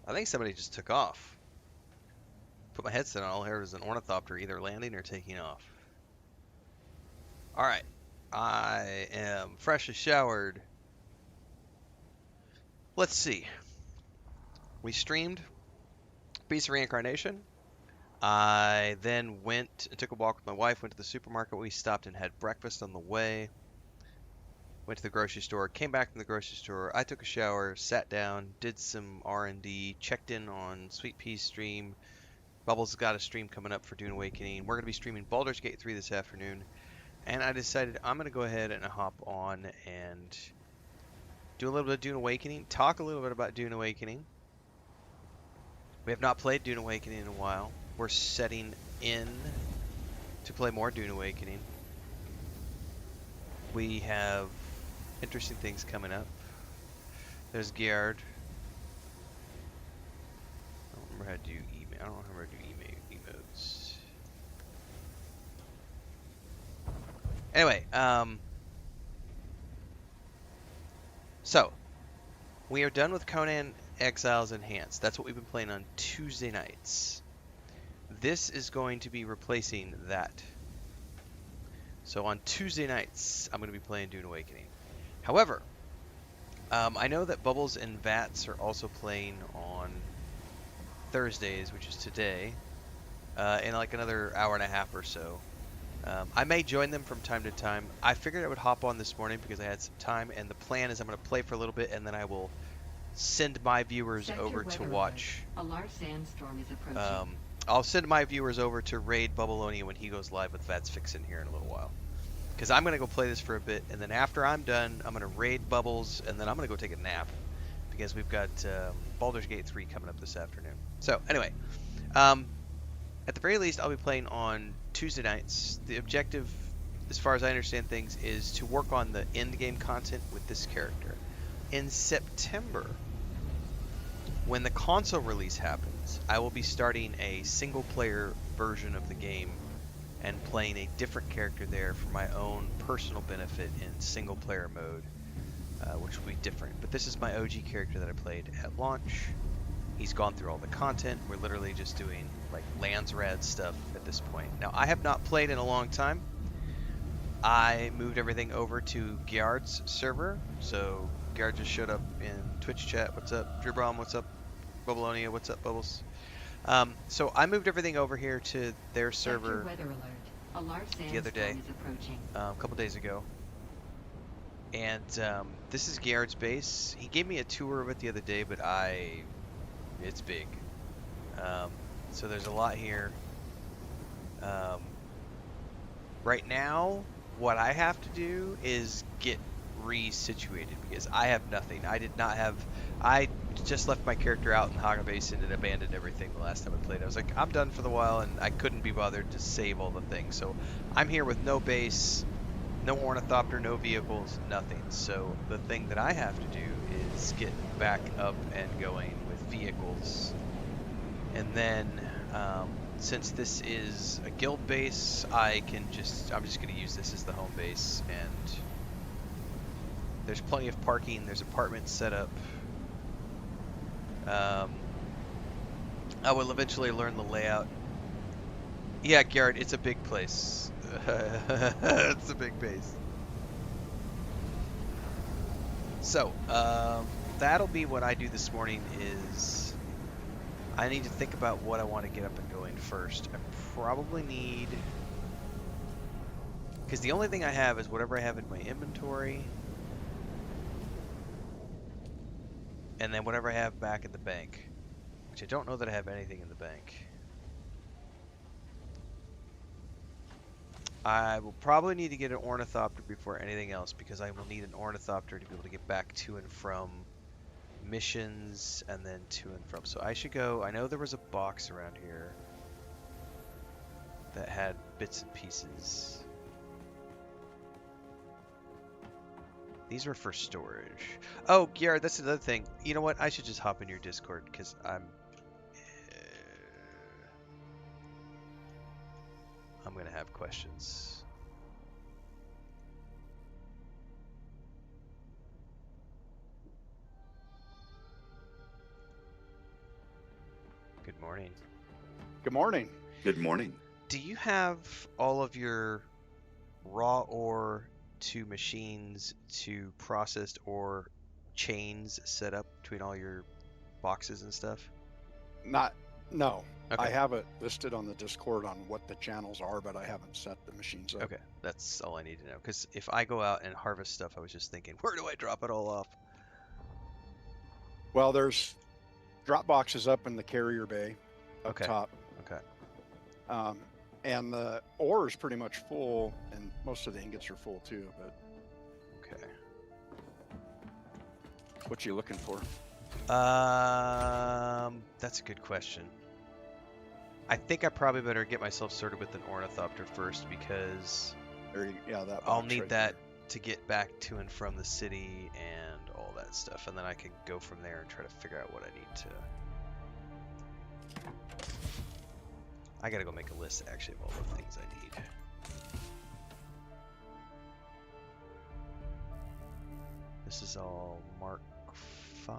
I think somebody just took off. Put my headset on, all I heard was an ornithopter either landing or taking off. Alright. I am freshly showered. Let's see. We streamed Beast of Reincarnation. I then went and took a walk with my wife, went to the supermarket. We stopped and had breakfast on the way. Went to the grocery store, came back from the grocery store. I took a shower, sat down, did some R&D, checked in on Sweet Pea's stream. Bubbles has got a stream coming up for Dune Awakening. We're going to be streaming Baldur's Gate 3 this afternoon. And I decided I'm going to go ahead and hop on and do a little bit of Dune Awakening, talk a little bit about Dune Awakening. We have not played Dune Awakening in a while. We're setting in to play more Dune Awakening. We have interesting things coming up. There's Gerard. I don't remember how to do email. I don't remember how to do emotes. Anyway, so we are done with Conan Exiles Enhanced. That's what we've been playing on Tuesday nights. This is going to be replacing that. So on Tuesday nights, I'm going to be playing Dune Awakening. However, I know that Bubbles and Vats are also playing on Thursdays, which is today, in like another hour and a half or so. I may join them from time to time. I figured I would hop on this morning because I had some time, and the plan is I'm going to play for a little bit, and then I will send my viewers over to watch. A large sandstorm is approaching. I'll send my viewers over to raid Bubbleonia when he goes live with Vats Fixin' here in a little while. Because I'm going to go play this for a bit, and then after I'm done, I'm going to raid Bubbles, and then I'm going to go take a nap. Because we've got Baldur's Gate 3 coming up this afternoon. So, anyway. At the very least, I'll be playing on Tuesday nights. The objective, as far as I understand things, is to work on the end game content with this character. In September, when the console release happens, I will be starting a single-player version of the game and playing a different character there for my own personal benefit in single-player mode, which will be different. But this is my OG character that I played at launch. He's gone through all the content. We're literally just doing like Landsrad stuff at this point. Now, I have not played in a long time. I moved everything over to Gerard's server. So Gerard just showed up in Twitch chat. What's up? Drew Brom, what's up? Bubbleonia, what's up, Bubbles? So I moved everything over here to their server Weather alert. A large the other day, is approaching. a couple days ago. And this is Gerard's base. He gave me a tour of it the other day, but it's big. So there's a lot here. Right now, what I have to do is get resituated because I have nothing. I just left my character out in Haga Basin and abandoned everything the last time I played. I was like, I'm done for the while, and I couldn't be bothered to save all the things. So I'm here with no base, no ornithopter, no vehicles, nothing. So the thing that I have to do is get back up and going with vehicles. And then, since this is a guild base, I'm just going to use this as the home base. And there's plenty of parking. There's apartments set up. I will eventually learn the layout. Yeah, Garrett, it's a big place. It's a big base. So, that'll be what I do this morning is I need to think about what I want to get up and going first. I probably need... Because the only thing I have is whatever I have in my inventory. And then whatever I have back in the bank. Which I don't know that I have anything in the bank. I will probably need to get an ornithopter before anything else because I will need an ornithopter to be able to get back to and from missions and then to and from. So I should go. I know there was a box around here that had bits and pieces. These were for storage. Oh, Garrett, that's another thing. You know what? I should just hop in your Discord because I'm going to have questions. morning. Good morning. Good morning. Do you have all of your raw ore to machines to processed ore chains set up between all your boxes and stuff? No. Okay. I have it listed on the Discord on what the channels are, but I haven't set the machines up. Okay, that's all I need to know. Because if I go out and harvest stuff, I was just thinking, where do I drop it all off? Well, there's drop boxes up in the carrier bay up Okay. top. Okay. And the ore is pretty much full, and most of the ingots are full too. But Okay. what you looking for? That's a good question. I think I probably better get myself started with an ornithopter first because That I'll box need right that there. to get back to and from the city and all that stuff, and then I can go from there and try to figure out what I need to. I gotta go make a list actually of all the things I need. This is all Mark 5.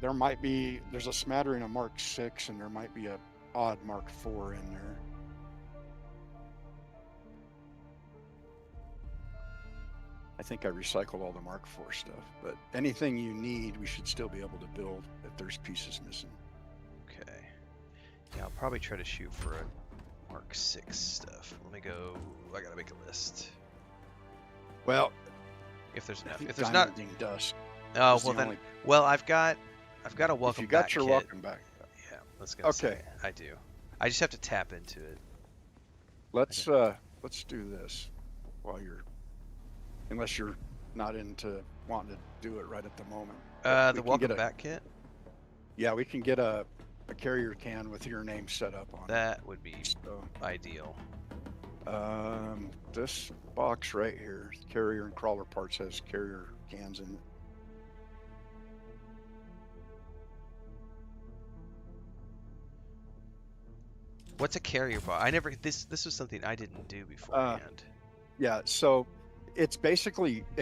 There's a smattering of Mark 6, and there might be a odd Mark 4 in there. I think I recycled all the Mark 4 stuff, but anything you need, we should still be able to build if there's pieces missing. Okay. Yeah, I'll probably try to shoot for a Mark 6 stuff. Let me go. I gotta make a list. Well, If there's I enough. think If there's not. diamonding dust. Oh, is well the then. only- Well, I've got a welcome if you got back your kit. welcome back. Yeah, let's go. Okay. I do. I just have to tap into it. Let's do this while unless you're not into wanting to do it right at the moment. But The we can welcome get back kit. Yeah, we can get a carrier can with your name set up on That would be it. So, ideal. this box right here, carrier and crawler parts, has carrier cans in it. What's a carrier box? I never. This was something I didn't do beforehand. Yeah, so it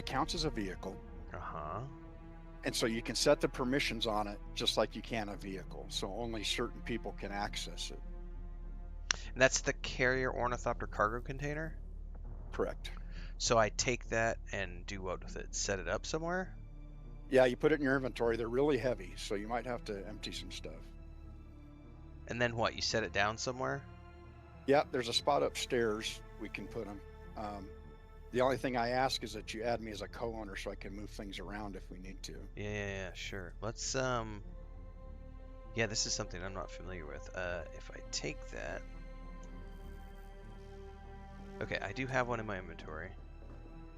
counts as a vehicle, Uh-huh. and so you can set the permissions on it just like you can a vehicle. So only certain people can access it. And that's the carrier ornithopter cargo container. Correct. So I take that and do what with it? Set it up somewhere? Yeah, you put it in your inventory. They're really heavy, so you might have to empty some stuff. And then what? You set it down somewhere? Yeah, there's a spot upstairs we can put them. The only thing I ask is that you add me as a co-owner so I can move things around if we need to. Yeah, sure. Let's yeah, this is something I'm not familiar with. If I take that. Okay, I do have one in my inventory.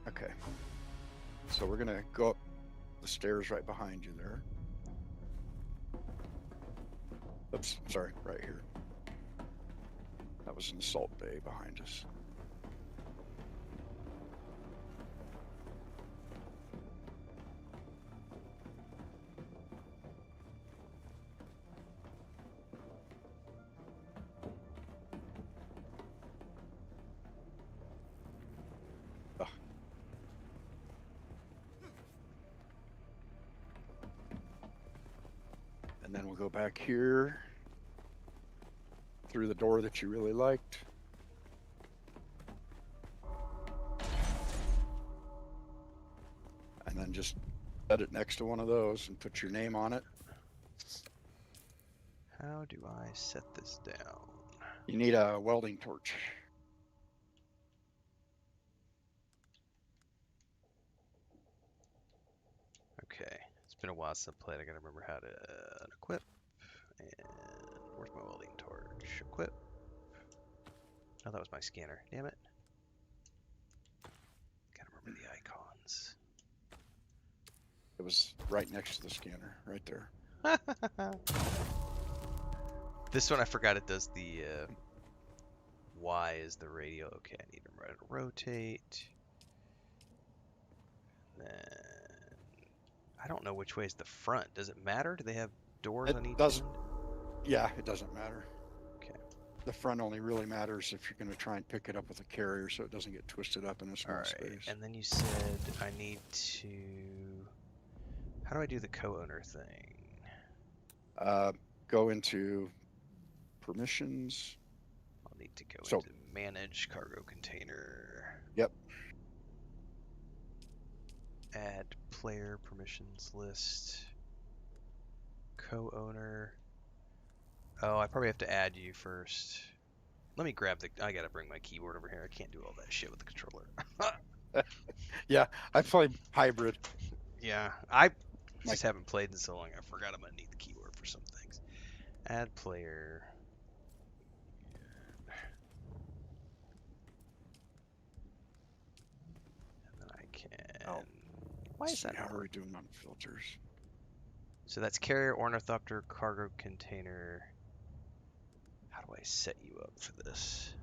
Okay. So we're gonna go up the stairs right behind you there. Oops, sorry, right here. That was in the salt bay behind us. And then we'll go back here through the door that you really liked. And then just set it next to one of those and put your name on it. How do I set this down? You need a welding torch. Okay, it's been a while since I played. I gotta remember how to equip. And where's my welding torch? Equip. Oh, that was my scanner. Damn it. Gotta remember the icons. It was right next to the scanner, right there. This one I forgot it does the Y is the radio. Okay, I need to rotate. Then I don't know which way is the front. Does it matter? Do they have doors on each doesn't. end? Yeah, it doesn't matter. Okay. The front only really matters if you're going to try and pick it up with a carrier so it doesn't get twisted up in a small All right. space. And then you said I need to. How do I do the co-owner thing? go into permissions. I'll need to go So- into manage cargo container. Yep. Add player permissions list. Co-owner. Oh, I probably have to add you first. Let me grab the. I gotta bring my keyboard over here. I can't do all that shit with the controller. Yeah, I play hybrid. Yeah, I My- just haven't played in so long. I forgot I'm gonna need the keyboard for some things. Add player. And then I can. Oh, Why is see, that how not are we working? doing on filters? So that's carrier, ornithopter, cargo container. How do I set you up for this?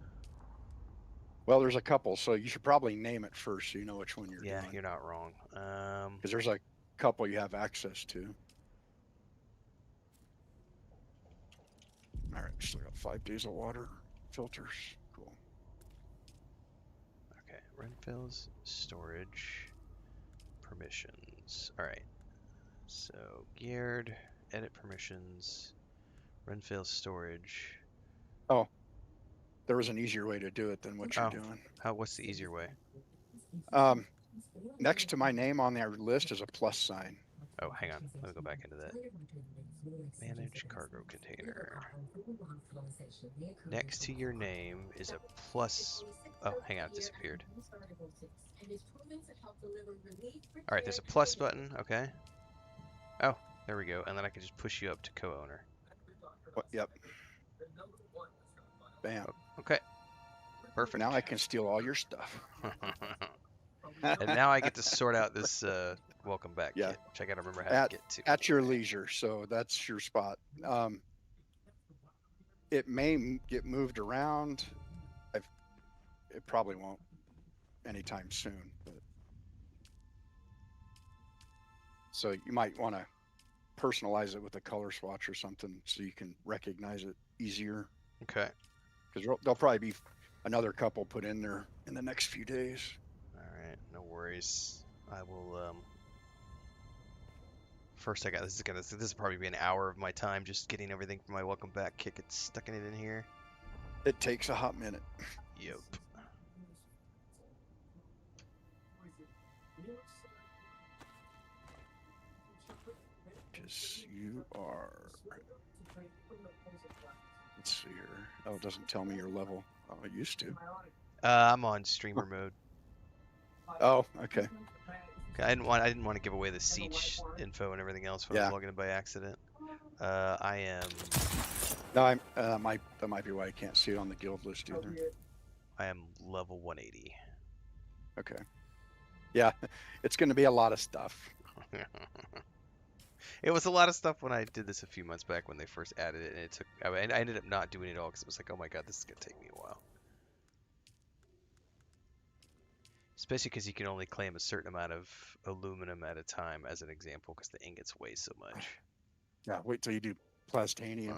Well, there's a couple, so you should probably name it first so you know which one you're Yeah, doing. you're not wrong. Because there's a couple you have access to. All right, still got 5 days of water filters. Cool. Okay, Renfail's storage permissions. All right. So geared, edit permissions, Renfail's storage. Oh, there was an easier way to do it than what you're Oh. doing. What's the easier way? Next to my name on their list is a plus sign. Oh, hang on. Let me go back into that. Manage cargo container. Next to your name is a plus. Oh, hang on, it disappeared. All right, there's a plus button. Okay. Oh, there we go. And then I can just push you up to co-owner. Yep. Bam. Okay. Perfect. Now I can steal all your stuff. And now I get to sort out this welcome back Yeah. kit, which I gotta remember how to get to. At your leisure, so that's your spot. It may get moved around. It probably won't anytime soon. But... So you might want to personalize it with a color swatch or something so you can recognize it easier. Okay. Because there'll probably be another couple put in there in the next few days. All right, no worries. I will. First, this is probably be an hour of my time just getting everything from my welcome back kit, sticking it in here. It takes a hot minute. Yep. Just you are. Let's see here. Oh, it doesn't tell me your level. Oh, it used to. I'm on streamer mode. Oh, okay. I didn't want to give away the siege info and everything else when I was logging in by accident. I am. No, I'm. That might be why I can't see it on the guild list either. I am level 180. Okay. Yeah, it's going to be a lot of stuff. It was a lot of stuff when I did this a few months back when they first added it, and it took. I ended up not doing it all because it was like, oh my god, this is gonna take me a while. Especially because you can only claim a certain amount of aluminum at a time, as an example, because the ingots weigh so much. Yeah, wait till you do plastanium.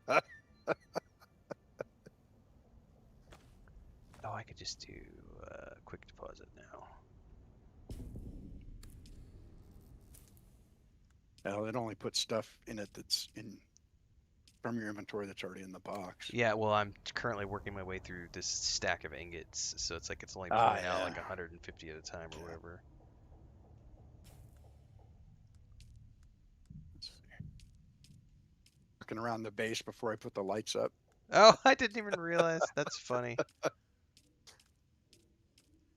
Oh, I could just do quick deposit now. Well, it only puts stuff in it that's in from your inventory that's already in the box. Yeah, well, I'm currently working my way through this stack of ingots, so it's like it's only pulling out like 150 at a time or whatever. Let's see. Looking around the base before I put the lights up. Oh, I didn't even realize. That's funny.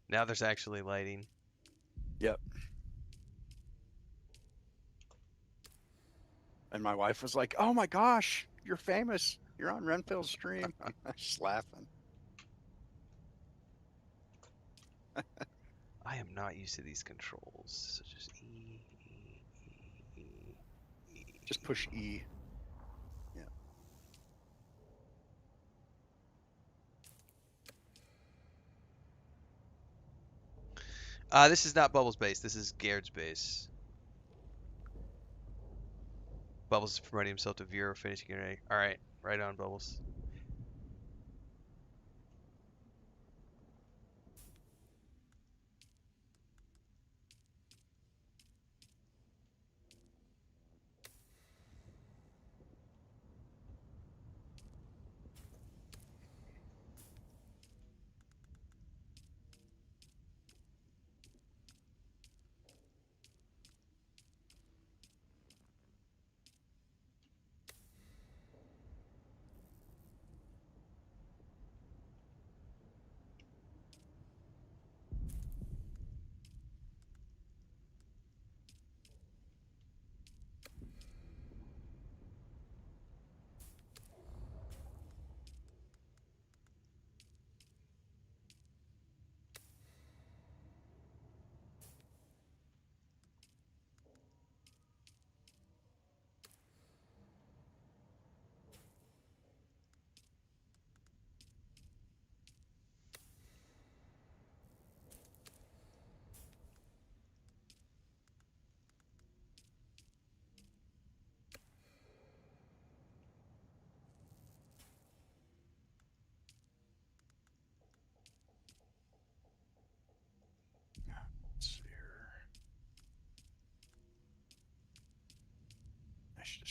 Now there's actually lighting. Yep. And my wife was like, "Oh my gosh, you're famous. You're on Renfail's stream." I'm just laughing. I am not used to these controls. So just E, E, E, E. Just push E. Yeah. This is not Bubbles' base. This is Gaird's base. Bubbles is promoting himself to Vero, finishing it. All right, right on, Bubbles.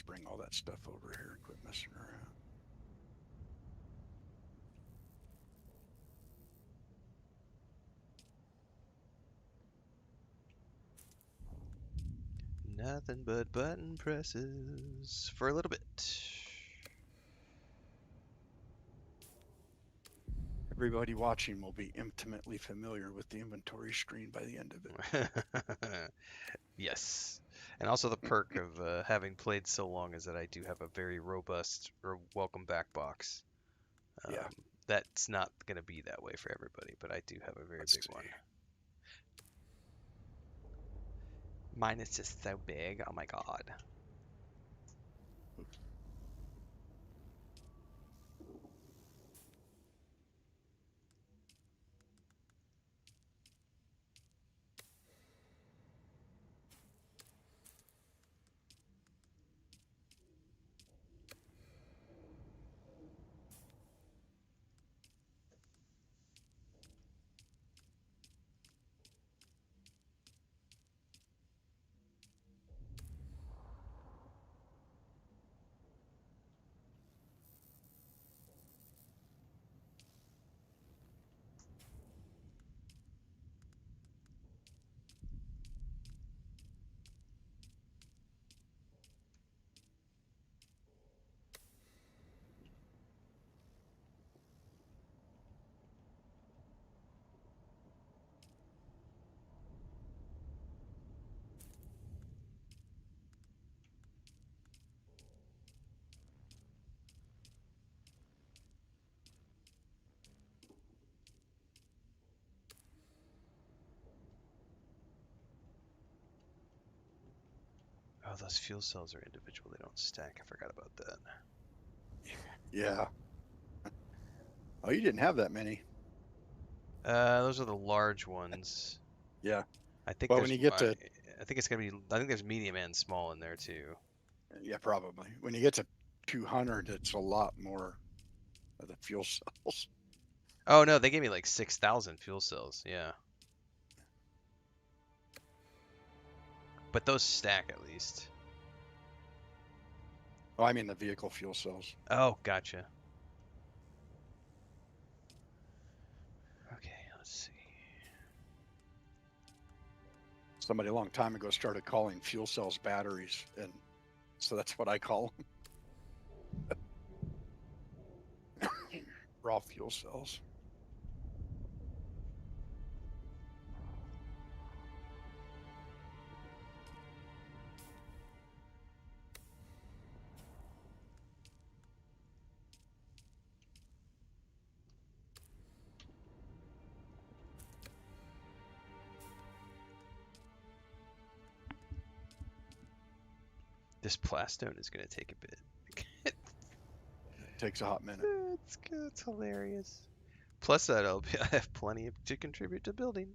bring all that stuff over here and quit messing around. Nothing but button presses for a little bit. Everybody watching will be intimately familiar with the inventory screen by the end of it. Yes. And also the perk of having played so long is that I do have a very robust or welcome back box. Yeah. That's not going to be that way for everybody, but I do have a very Let's big see. one. Mine is just so big. Oh my god. Oops. Oh, those fuel cells are individual. They don't stack. I forgot about that. Yeah. Oh, you didn't have that many. Those are the large ones. Yeah. I think Well, when there's you get to, I think it's gonna be I think there's medium and small in there too. yeah, probably. When you get to 200, it's a lot more of the fuel cells. Oh no, they gave me like 6,000 fuel cells. Yeah. But those stack at least. Oh, I mean the vehicle fuel cells. Oh, gotcha. Okay, let's see. Somebody a long time ago started calling fuel cells batteries, and so that's what I call them. Raw fuel cells. This plastone is gonna take a bit. It takes a hot minute. It's hilarious. Plus that I have plenty to contribute to building.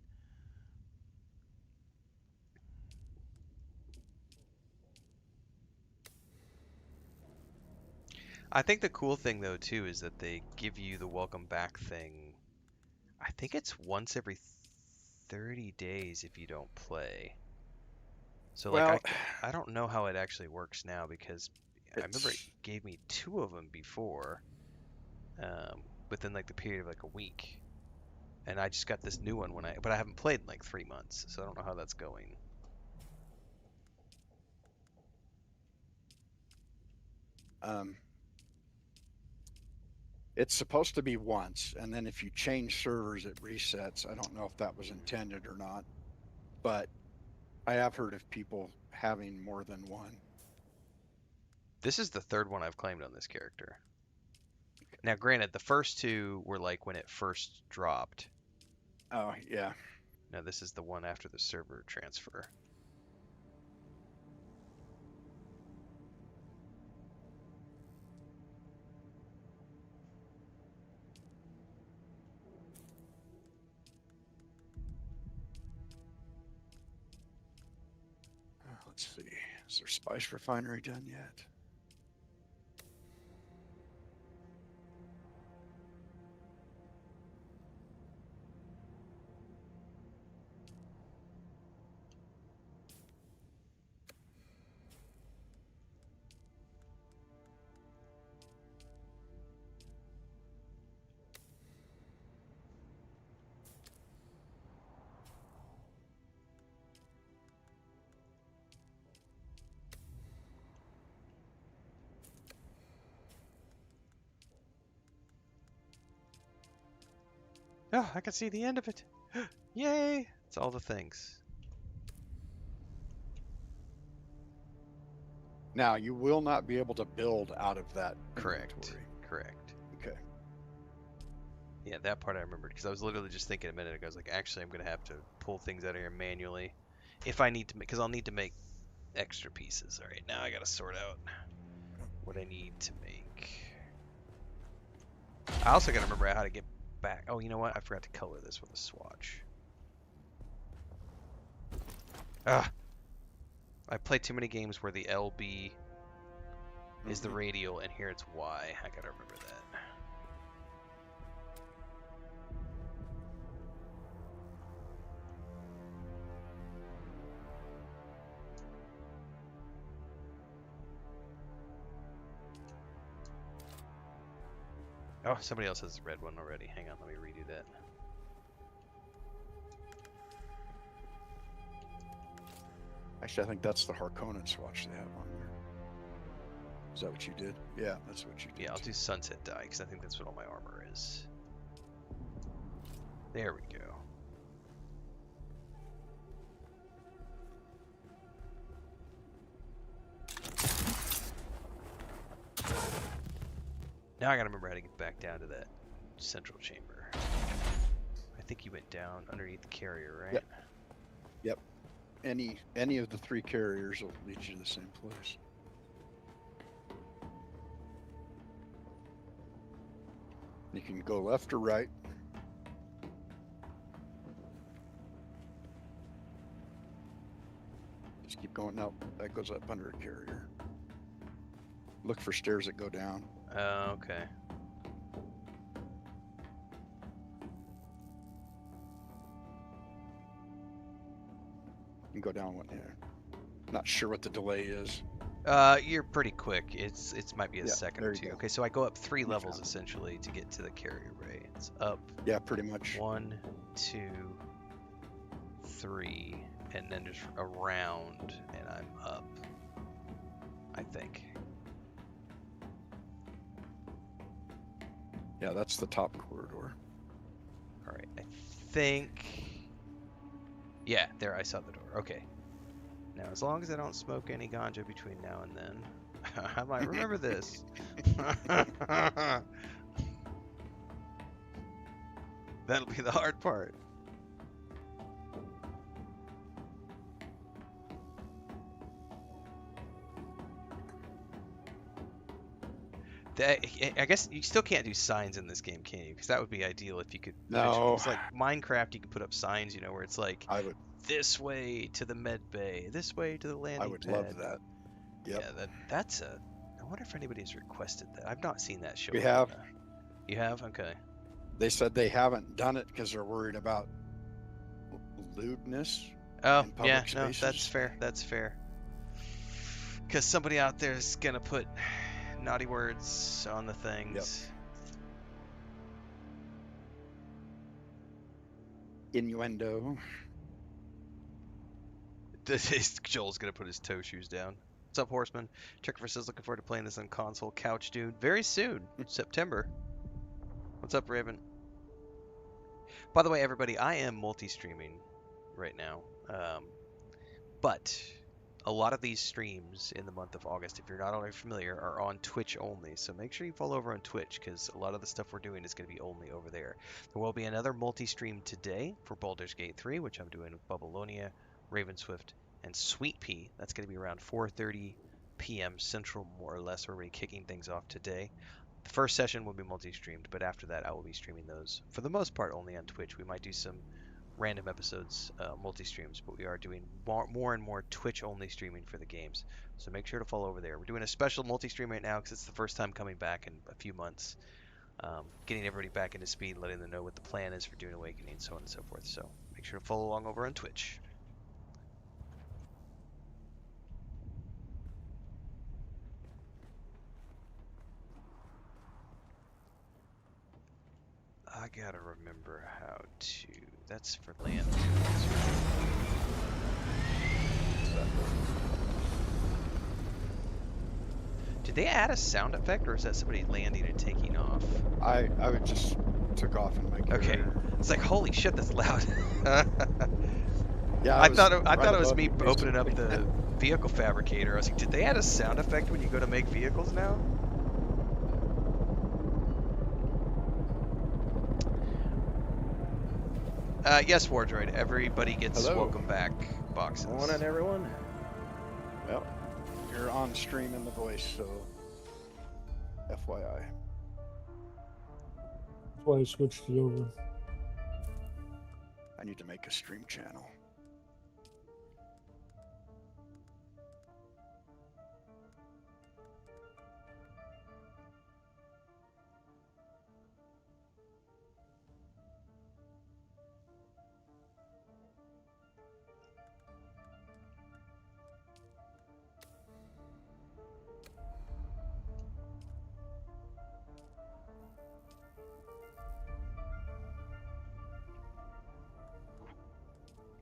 I think the cool thing though too is that they give you the welcome back thing. I think it's once every 30 days if you don't play. So like Well, I don't know how it actually works now because I remember it it's gave me 2 of them before, within like the period of like a week, and I just got this new one but I haven't played in like 3 months, so I don't know how that's going. um, it's supposed to be once, and then if you change servers, it resets. I don't know if that was intended or not, but I have heard of people having more than one. This is the third one I've claimed on this character. Now, granted, the first 2 were like when it first dropped. Oh, yeah. Now this is the one after the server transfer. Let's see. Is their spice refinery done yet? Oh, I can see the end of it. Yay! It's all the things. Now, you will not be able to build out of that Correct. inventory. Correct. Okay. Yeah, that part I remembered because I was literally just thinking a minute ago. I was like, actually, I'm gonna have to pull things out of here manually if I need to, because I'll need to make extra pieces. All right, now I gotta sort out what I need to make. I also gotta remember how to get back. Oh, you know what? I forgot to color this with a swatch. Ah, I played too many games where the LB is the radial, and here it's Y. I gotta remember that. Oh, somebody else has the red one already. Hang on, let me redo that. Actually, I think that's the Harkonnen swatch they have on there. Is that what you did? Yeah, that's what you did. Yeah, I'll do sunset dye because I think that's what all my armor is. There we go. Now I gotta remember how to get back down to that central chamber. I think you went down underneath the carrier, right? Yep. Yep. Any of the 3 carriers will lead you to the same place. You can go left or right. Just keep going. No, that goes up under a carrier. Look for stairs that go down. Okay. You can go down one here. Not sure what the delay is. You're pretty quick. It might be a Yeah, second there or you two. go. Okay, so I go up 3 You levels found it. essentially to get to the carrier ray. It's up Yeah, pretty much. 1, 2, 3, and then just around, and I'm up. I think. Yeah, that's the top corridor. All right, I think. Yeah, there I saw the door. Okay. Now, as long as I don't smoke any ganja between now and then, I might remember this. That'll be the hard part. I guess you still can't do signs in this game, can you? Because that would be ideal if you could. No. It's like Minecraft, you can put up signs, where it's like I would this way to the med bay, this way to the landing I would pad. love that. Yep. Yeah, that's a. I wonder if anybody's requested that. I've not seen that show. We have. You have? Okay. They said they haven't done it because they're worried about lewdness. Oh, in public yeah, no, spaces. that's fair. That's fair. Because somebody out there is gonna put naughty words on the things. Innuendo. Joel's gonna put his toe shoes down. What's up, Horseman? Checker says looking forward to playing this on console. Couch Dune very soon, September. What's up, Raven? By the way, everybody, I am multi-streaming right now, but a lot of these streams in the month of August, if you're not already familiar, are on Twitch only. So make sure you follow over on Twitch because a lot of the stuff we're doing is going to be only over there. There will be another multi-stream today for Baldur's Gate 3, which I'm doing with Babylonia, Ravenswift, and Sweet Pea. That's going to be around 4:30 p.m. Central, more or less. We're already kicking things off today. The first session will be multi-streamed, but after that I will be streaming those, for the most part, only on Twitch. We might do some random episodes, multi-streams, but we are doing more and more Twitch-only streaming for the games. So make sure to follow over there. We're doing a special multi-stream right now because it's the first time coming back in a few months. Getting everybody back into speed, letting them know what the plan is for Dune Awakening, so on and so forth. So make sure to follow along over on Twitch. I gotta remember how to. That's for land. Did they add a sound effect, or is that somebody landing and taking off? I would just took off in my Okay. carrier. It's like, holy shit, that's loud. Yeah, I was thought right it was above me you, opening up basically. the vehicle fabricator. I was like, did they add a sound effect when you go to make vehicles now? Yes, Wardroid. Everybody gets Hello. welcome back boxes. Morning, everyone. Well, you're on stream in the voice, so FYI. That's why I switched it over. I need to make a stream channel.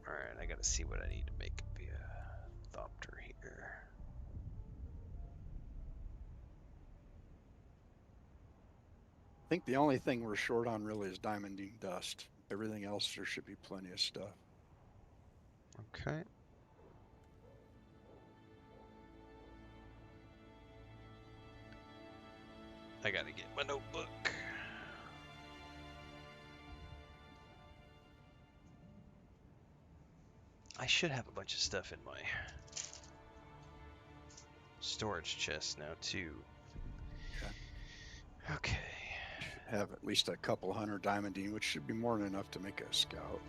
Alright, I gotta see what I need to make via Thopter here. I think the only thing we're short on really is diamondine dust. Everything else, there should be plenty of stuff. Okay. I gotta get my notebook. I should have a bunch of stuff in my storage chest now too. Okay. Have at least a couple hundred diamondine, which should be more than enough to make a scout.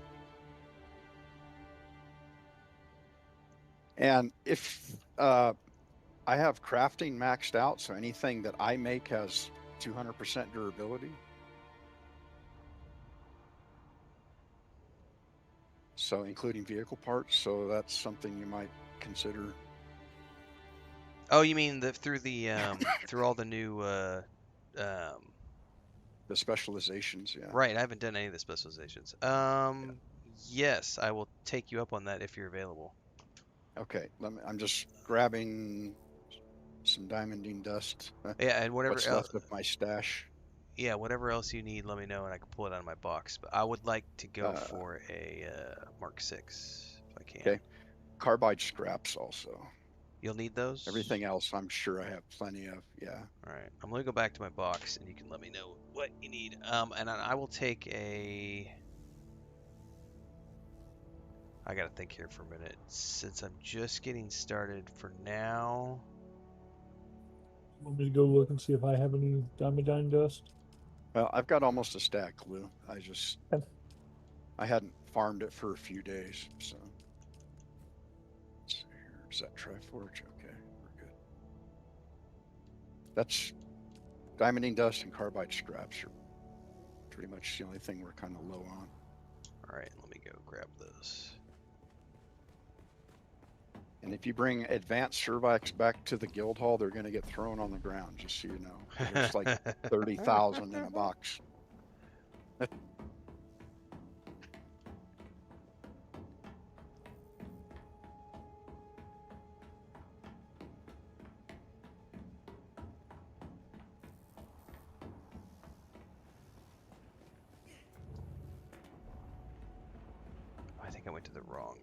And if I have crafting maxed out, so anything that I make has 200% durability. So including vehicle parts, so that's something you might consider. Oh, you mean through through all the new The specializations, yeah. right, I haven't done any of the specializations. Yes, I will take you up on that if you're available. Okay, I'm just grabbing some diamondine dust. Yeah, and whatever What's else, left of my stash. yeah, whatever else you need, let me know and I can pull it out of my box. But I would like to go for a Mark 6 if I can. Okay. Carbide scraps also. You'll need those? Everything else I'm sure I have plenty of, yeah. Alright, I'm gonna go back to my box and you can let me know what you need. And I will take a... I gotta think here for a minute. Since I'm just getting started for now... Want me to go look and see if I have any diamondine dust? Well, I've got almost a stack, Lou. Okay. I hadn't farmed it for a few days, so. Let's see here. Is that Triforge? Okay, we're good. That's diamondine dust and carbide scraps are pretty much the only thing we're kind of low on. Alright, let me go grab those. And if you bring advanced Cervix back to the guild hall, they're going to get thrown on the ground, just so you know. There's like 30,000 in a box. I think I went to the wrong,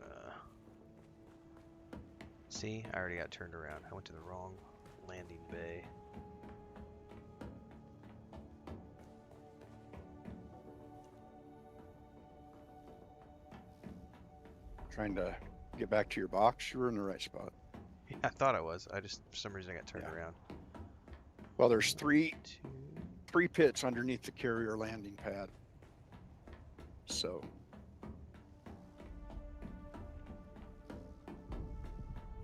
See, I already got turned around. I went to the wrong landing bay. Trying to get back to your box, you were in the right spot. Yeah, I thought I was. I just, for some reason, I got turned around. Well, there's three Two. pits underneath the carrier landing pad. So.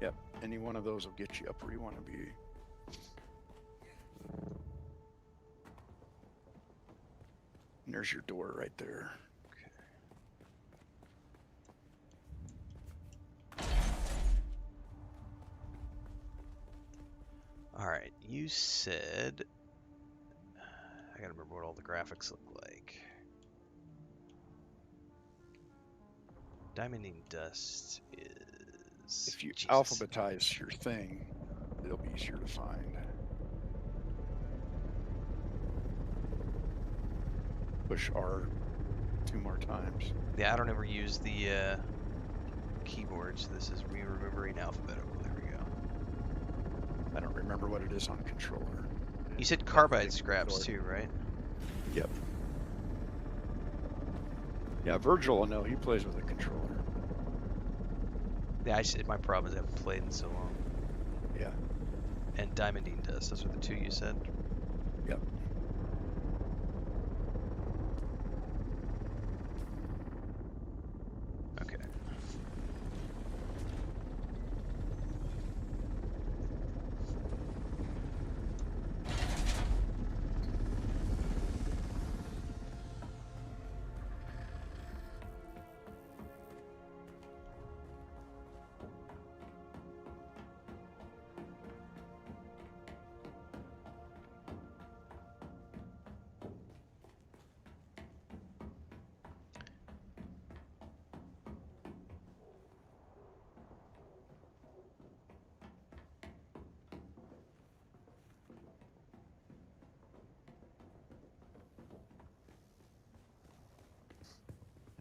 Yep, any one of those will get you up where you want to be. And there's your door right there. Alright, you said... I gotta remember what all the graphics look like. Diamondine dust is... If you Jesus. alphabetize your thing, it'll be easier to find. push R 2 more times. Yeah, I don't ever use the keyboard, so this is me remembering alphabetical. There we go. I don't remember what it is on controller. You said But carbide big scraps sword. too, right? Yep. Yeah, Virgil, I know he plays with a controller. Yeah, my problem is I haven't played in so long. Yeah. And Diamondine does. Those are the two you said. Yep. Okay.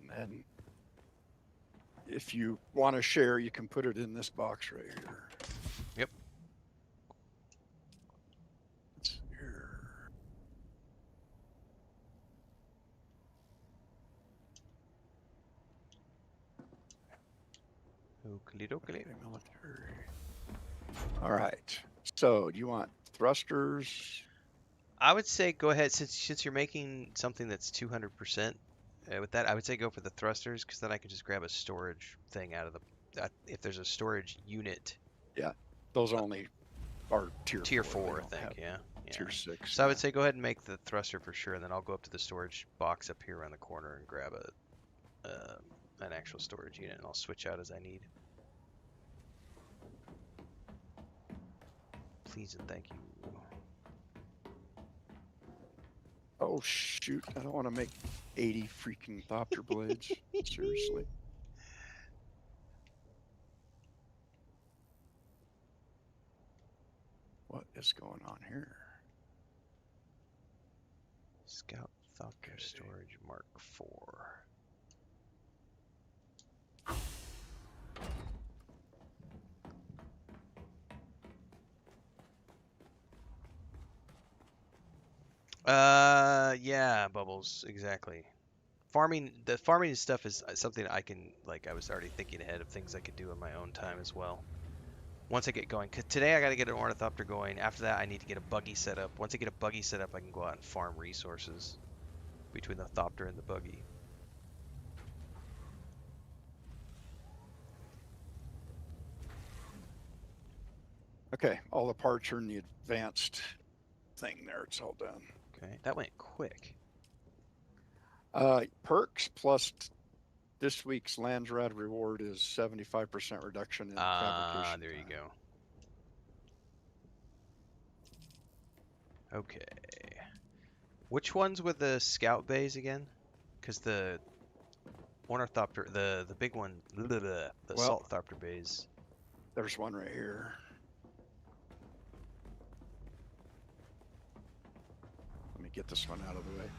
And then if you want to share, you can put it in this box right here. Yep. It's here. Oakley dokley. Okay, military. All right. So do you want thrusters? I would say go ahead since you're making something that's 200%. With that, I would say go for the thrusters because then I can just grab a storage thing out of the. If there's a storage unit, Yeah. Those only are tier, tier 4. They 4, I don't think. have Yeah. tier 6. So I would say go ahead and make the thruster for sure, and then I'll go up to the storage box up here around the corner and grab an actual storage unit, and I'll switch out as I need. Please and thank you. Oh shoot! I don't want to make 80 freaking Thopter blades. Seriously. What is going on here? Scout Thopter Storage Mark IV. Yeah, Bubbles, exactly. The farming stuff is something I can, like, I was already thinking ahead of things I could do in my own time as well. Once I get going, 'cause today I got to get an ornithopter going. After that, I need to get a buggy set up. Once I get a buggy set up, I can go out and farm resources between the thopter and the buggy. Okay, all the parts are in the advanced thing there. It's all done. Okay, that went quick. Perks plus this week's Landsrad reward is 75% reduction in fabrication. There you time. go. Okay. Which ones were the scout bays again? Because the ornithopter, the big one, the salt thopter bays. There's one right here. Let me get this one out of the way.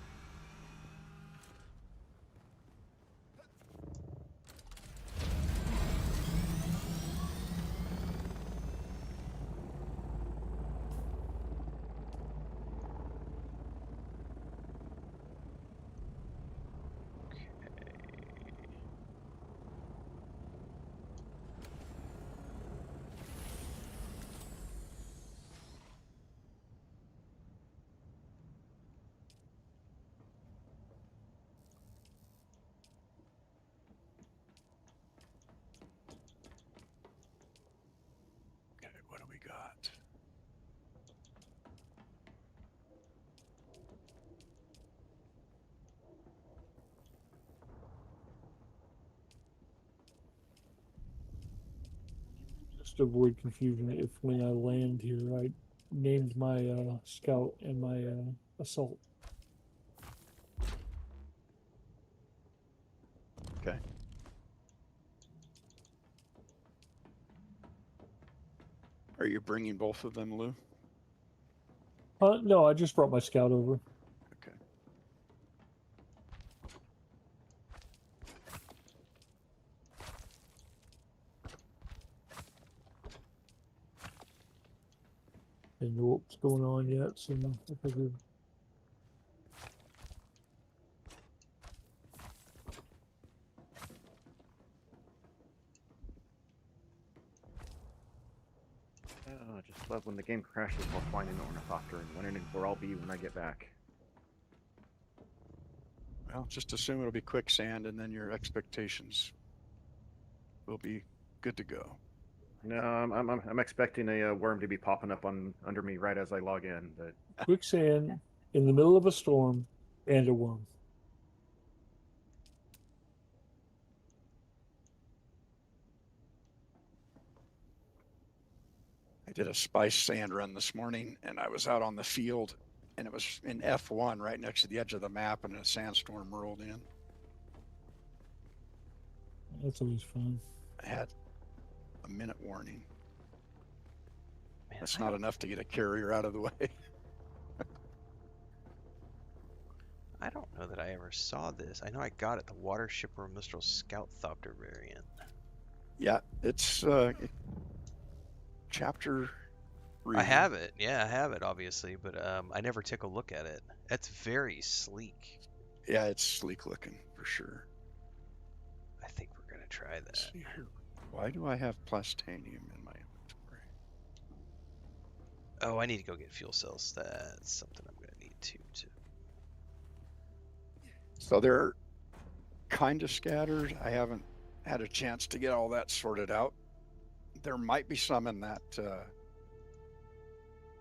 Okay, what do we got? Just to avoid confusion, if when I land here, I named my scout and my assault. Okay. Are you bringing both of them, Lou? No, I just brought my scout over. Okay. know what's going on yet, so I figured. I just love when the game crashes while flying an ornithopter and wondering where I'll be when I get back. Well, just assume it'll be quicksand, and then your expectations will be good to go. No, I'm expecting a worm to be popping up under me right as I log in, but Quicksand in the middle of a storm and a worm. I did a spice sand run this morning, and I was out on the field, and it was in F1 right next to the edge of the map, and a sandstorm rolled in. That's always fun. I had a minute warning. Man, That's not enough to get a carrier out of the way. I don't know that I ever saw this. I know I got it, the Water Shipper Mistral Scout Thopter variant. Yeah, it's chapter 3. I have it. Yeah, I have it, obviously, but I never took a look at it. That's very sleek. Yeah, it's sleek looking for sure. I think we're going to try Let's that. see here. Why do I have plastanium in my inventory? Oh, I need to go get fuel cells. That's something I'm going to need too. So they're kind of scattered. I haven't had a chance to get all that sorted out. There might be some in that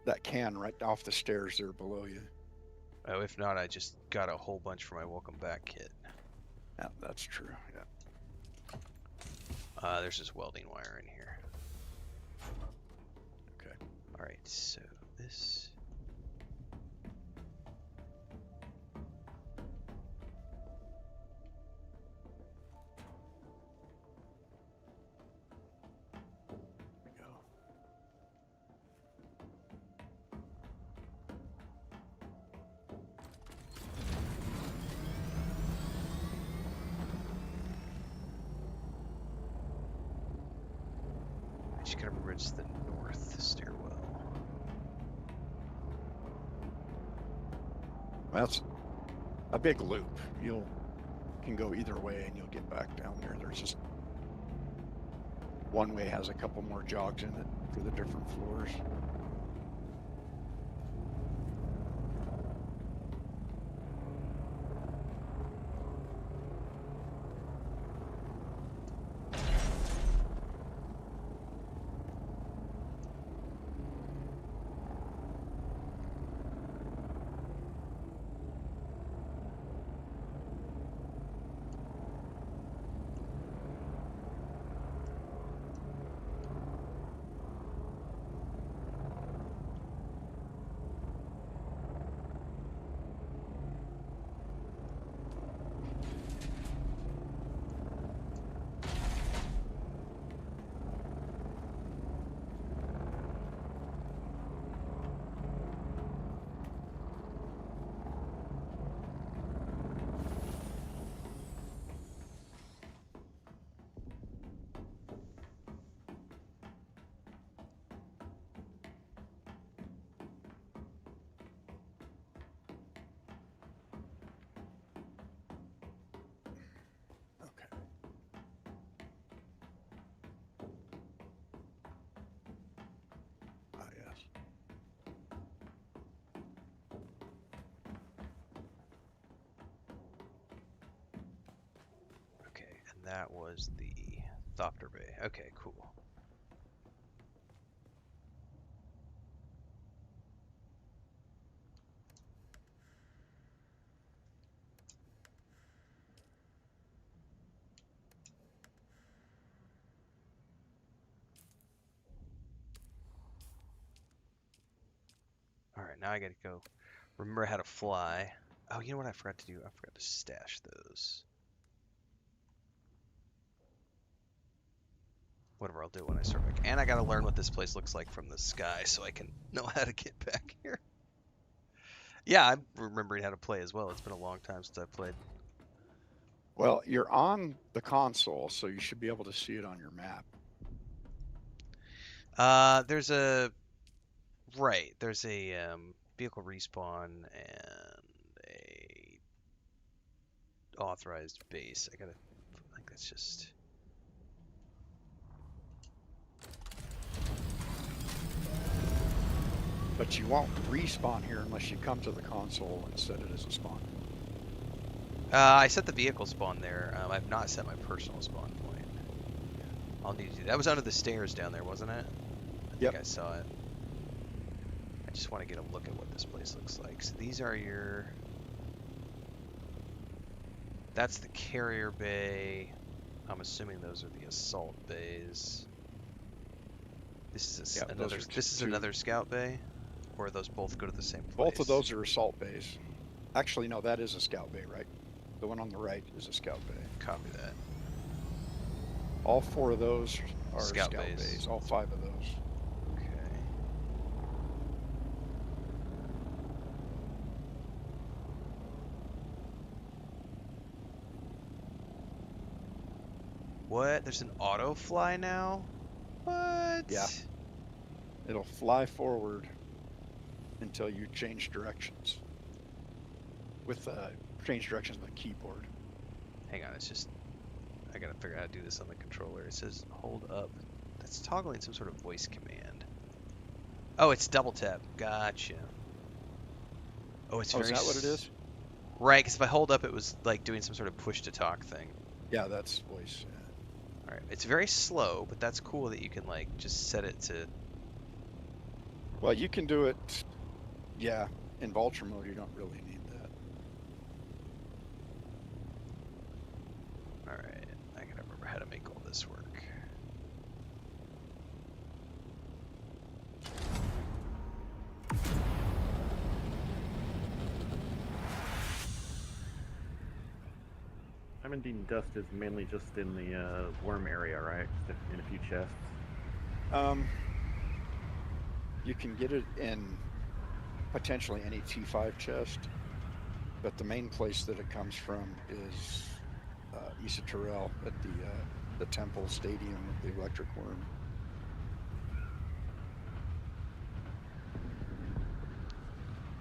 that can right off the stairs there below you. Oh, if not, I just got a whole bunch for my welcome back kit. Yeah, that's true. Yeah. There's this welding wire in here. Okay. All right, so this. There we go. I just gotta remember it's the north stairwell. Well, that's a big loop. You can go either way, and you'll get back down there. There's just one way has a couple more jogs in it for the different floors. Okay. Ah, yes. Okay, and that was the Thopter Bay. Okay, cool. All right, now I gotta go remember how to fly. Oh, you know what I forgot to do? I forgot to stash those. Whatever, I'll do it when I start back. And I gotta learn what this place looks like from the sky so I can know how to get back here. Yeah, I'm remembering how to play as well. It's been a long time since I played. Well, you're on the console, so you should be able to see it on your map. There's a Right. There's a vehicle respawn and a authorized base. I gotta. Like that's just. But you won't respawn here unless you come to the console and set it as a spawn. I set the vehicle spawn there. I've not set my personal spawn point. I'll need to do that. Was under the stairs down there, wasn't it? I Yep. think I saw it. I just want to get a look at what this place looks like. So these are your. That's the carrier bay. I'm assuming those are the assault bays. This is Yeah, those another. are This is two. another scout bay, or those both go to the same place. Both of those are assault bays. Actually, no, that is a scout bay, right? The one on the right is a scout bay. Copy that. All 4 of those are Scout scout bays. bays. All 5 of those. Okay. What? There's an auto fly now? What? Yeah. It'll fly forward until you change directions. With change directions on the keyboard. Hang on, it's just I gotta figure out how to do this on the controller. It says hold up. That's toggling some sort of voice command. Oh, it's double tap. Gotcha. Oh, it's Oh, very is that what it is? Right, because if I hold up, it was like doing some sort of push to talk thing. Yeah, that's voice. Yeah. All right, it's very slow, but that's cool that you can like just set it to. Well, you can do it. Yeah, in Vulture mode, you don't really need that. All right, I gotta remember how to make all this work. Diamondine dust is mainly just in the worm area, right? Just in a few chests. You can get it in potentially any T5 chest, but the main place that it comes from is Issa Terrell at the Temple Stadium with the electric worm.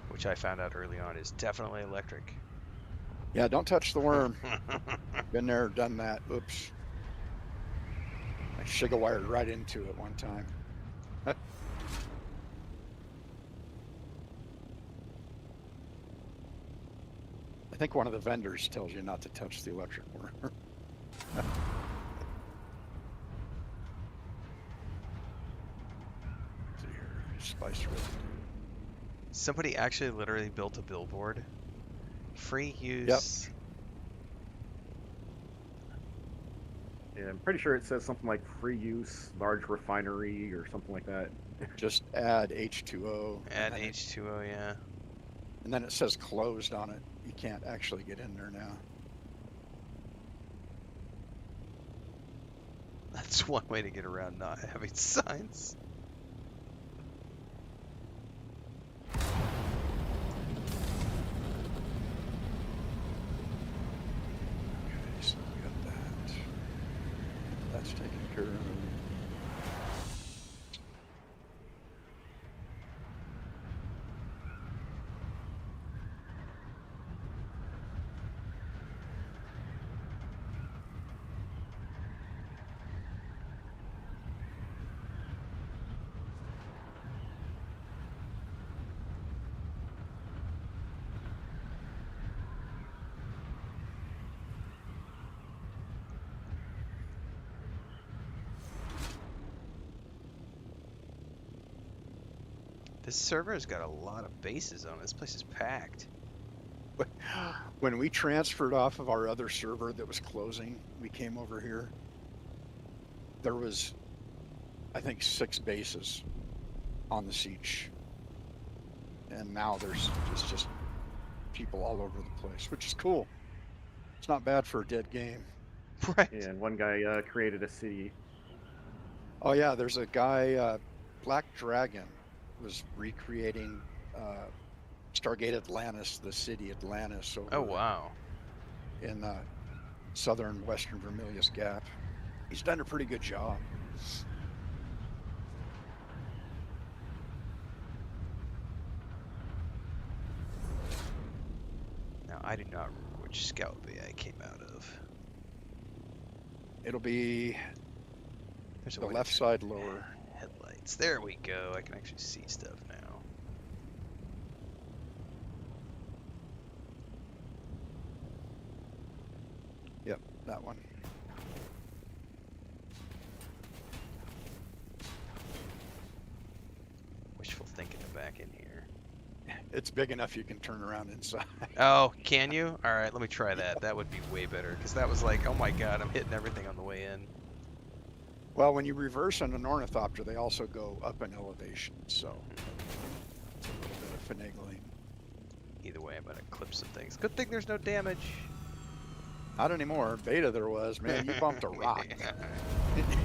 Which I found out early on is definitely electric. Yeah, don't touch the worm. Been there, done that. Oops. I sugar wired right into it one time. I think one of the vendors tells you not to touch the electric worm. See here, spice residue. Somebody actually literally built a billboard. Free use. Yeah, I'm pretty sure it says something like free use, large refinery, or something like that. Just add H2O. Add and then H2O, yeah. and then it says closed on it. You can't actually get in there now. That's one way to get around not having signs. Okay, so we got that. That's taken care of. This server's got a lot of bases on it. This place is packed. When we transferred off of our other server that was closing, we came over here. There was, I think, 6 bases on the siege. And now there's just people all over the place, which is cool. It's not bad for a dead game. Right. Yeah, and one guy created a city. Oh yeah, there's a guy, Black Dragon, was recreating Stargate Atlantis, the city Atlantis. Over Oh, wow. in southern western Vermilius Gap. He's done a pretty good job. I do not remember which scout bay I came out of. It'll be There's a the way to left turn side lower. headlights. There we go. I can actually see stuff now. Yep, that one. Wishful thinking to back in here. It's big enough you can turn around inside. Oh, can you? All right, let me try that. That would be way better because that was like, oh my god, I'm hitting everything on the way in. Well, when you reverse on an ornithopter, they also go up in elevation, so it's a little bit of finagling. Either way, I'm gonna clip some things. Good thing there's no damage. Not anymore. Beta there was, man. You bumped a rock. It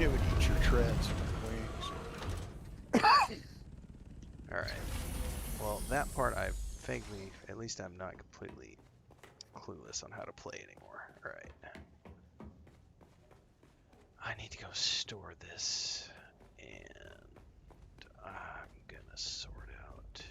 would eat your treads and wings. All right. Well, that part I vaguely, at least I'm not completely clueless on how to play anymore. All right. I need to go store this, and I'm gonna sort out.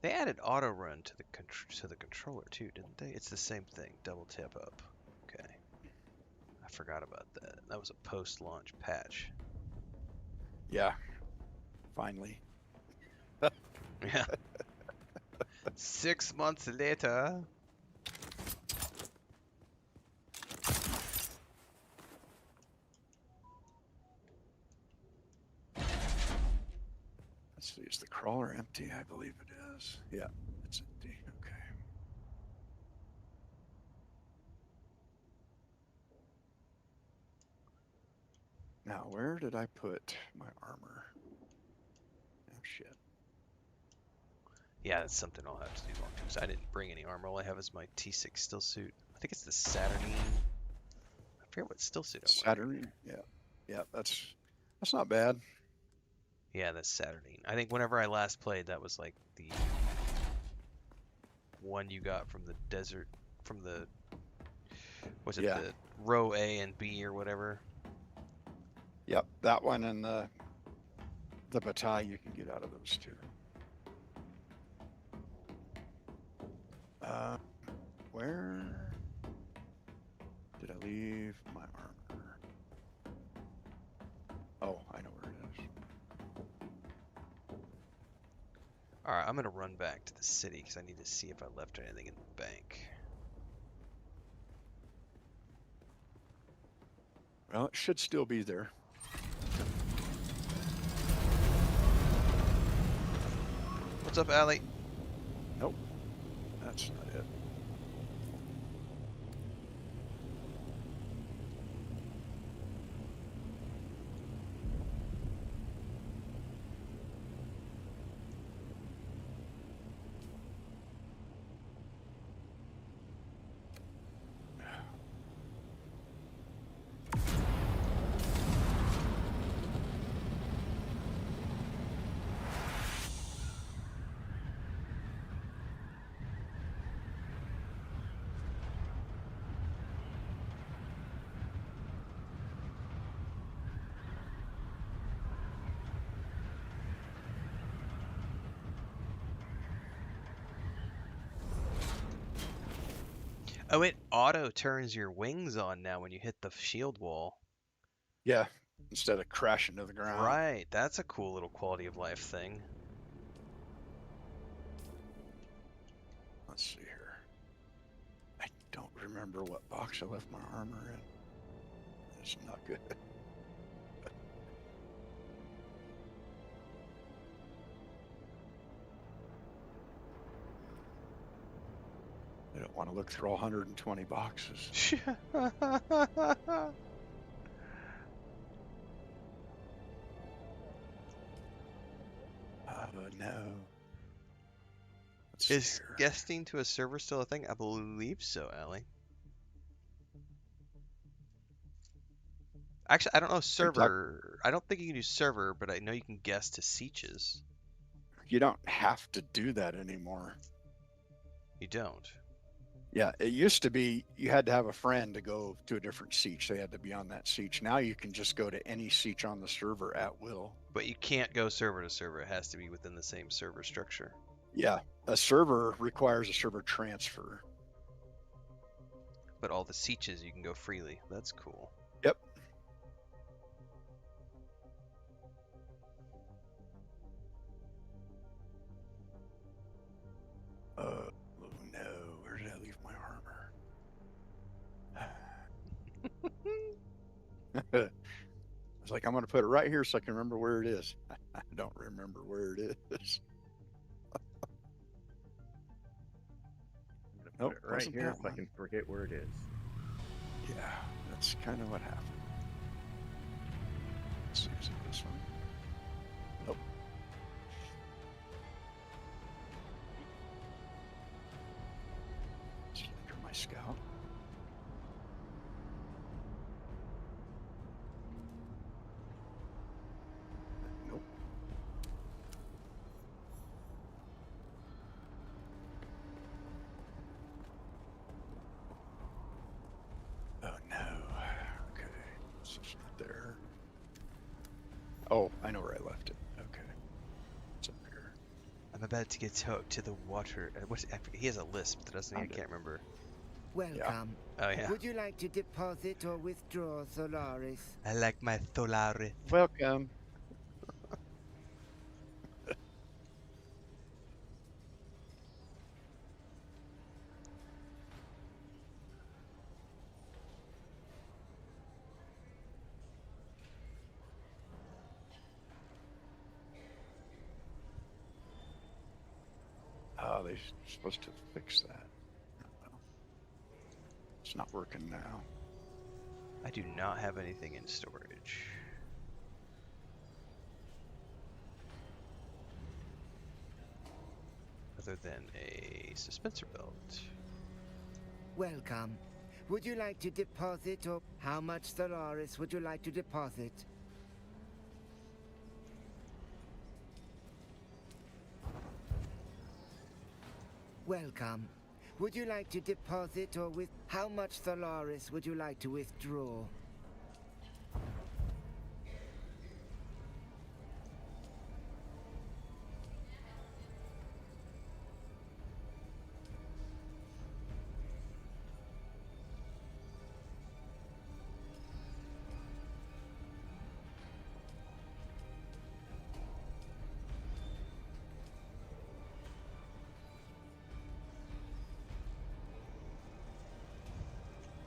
They added auto run to the controller too, didn't they? It's the same thing. Double tap up. Okay. I forgot about that. That was a post-launch patch. Yeah, finally. Yeah. 6 months later. Let's see, is the crawler empty? I believe it is. Yeah, it's empty. Okay. Now, where did I put my armor? Oh, shit. Yeah, that's something I'll have to do long term. 'Cause I didn't bring any armor. All I have is my T6 still suit. I think it's the Saturnine. I forget what still suit I'm wearing. Saturn. Yeah. Yeah, that's not bad. Yeah, that's Saturnine. I think whenever I last played, that was like the one you got from the desert, from the, was it Yeah. the row A and B or whatever? Yep, that one and the battalion you can get out of those two. Where did I leave my armor? Oh, I know where it is. All right, I'm gonna run back to the city because I need to see if I left anything in the bank. Well, it should still be there. What's up, Allie? Nope, that's not it. Oh, it auto turns your wings on now when you hit the shield wall. Yeah, instead of crashing to the ground. Right, that's a cool little quality of life thing. Let's see here. I don't remember what box I left my armor in. It's not good. I don't want to look through all 120 boxes. Oh no. Let's see Is here. guesting to a server still a thing? I believe so, Allie. Actually, I don't know server. I don't think you can do server, but I know you can guest to Seaches. You don't have to do that anymore. You don't. Yeah, it used to be you had to have a friend to go to a different siege. They had to be on that siege. Now you can just go to any siege on the server at will. But you can't go server to server. It has to be within the same server structure. Yeah, a server requires a server transfer. But all the sieges you can go freely. That's cool. Yep. Oh no, where did I leave my armor? I was like, I'm going to put it right here so I can remember where it is. I don't remember where it is. I'm gonna Nope, put it right wasn't here that if I one. can forget where it is. Yeah, that's kind of what happened. Let's see, is it this one? Nope. It's under my scout. Nope. Oh no. Okay, it's just not there. Oh, I know where I left it. Okay, it's up here. I'm about to get hooked to the water. He has a lisp, doesn't he? I can't remember. Welcome. Oh yeah. Would you like to deposit or withdraw Solaris? I like my Solaris. Welcome. Oh, they're supposed to fix that. It's not working now. I do not have anything in storage. Other than a suspensor belt. Welcome. Would you like to deposit or how much Solaris would you like to deposit? Welcome. Would you like to deposit or with how much Solaris would you like to withdraw?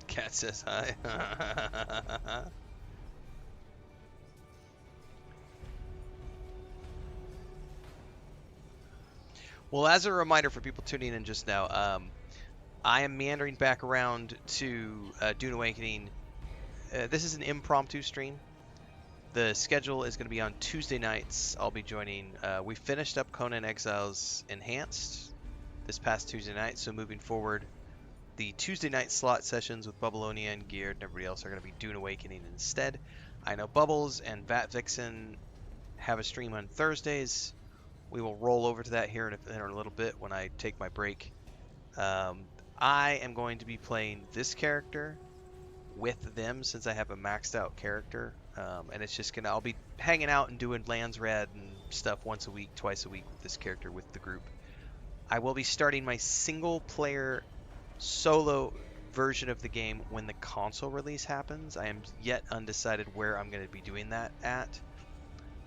Cat says hi. Well, as a reminder for people tuning in just now, I am meandering back around to Dune Awakening. This is an impromptu stream. The schedule is going to be on Tuesday nights. I'll be joining. We finished up Conan Exiles Enhanced this past Tuesday night, so moving forward, the Tuesday night slot sessions with Bubbleonia and Geared and everybody else are going to be Dune Awakening instead. I know Bubbles and Vat Vixen have a stream on Thursdays. We will roll over to that here in a little bit when I take my break. I am going to be playing this character with them since I have a maxed out character. And it's just I'll be hanging out and doing Lands Red and stuff once a week, twice a week with this character with the group. I will be starting my single player solo version of the game when the console release happens. I am yet undecided where I'm going to be doing that at.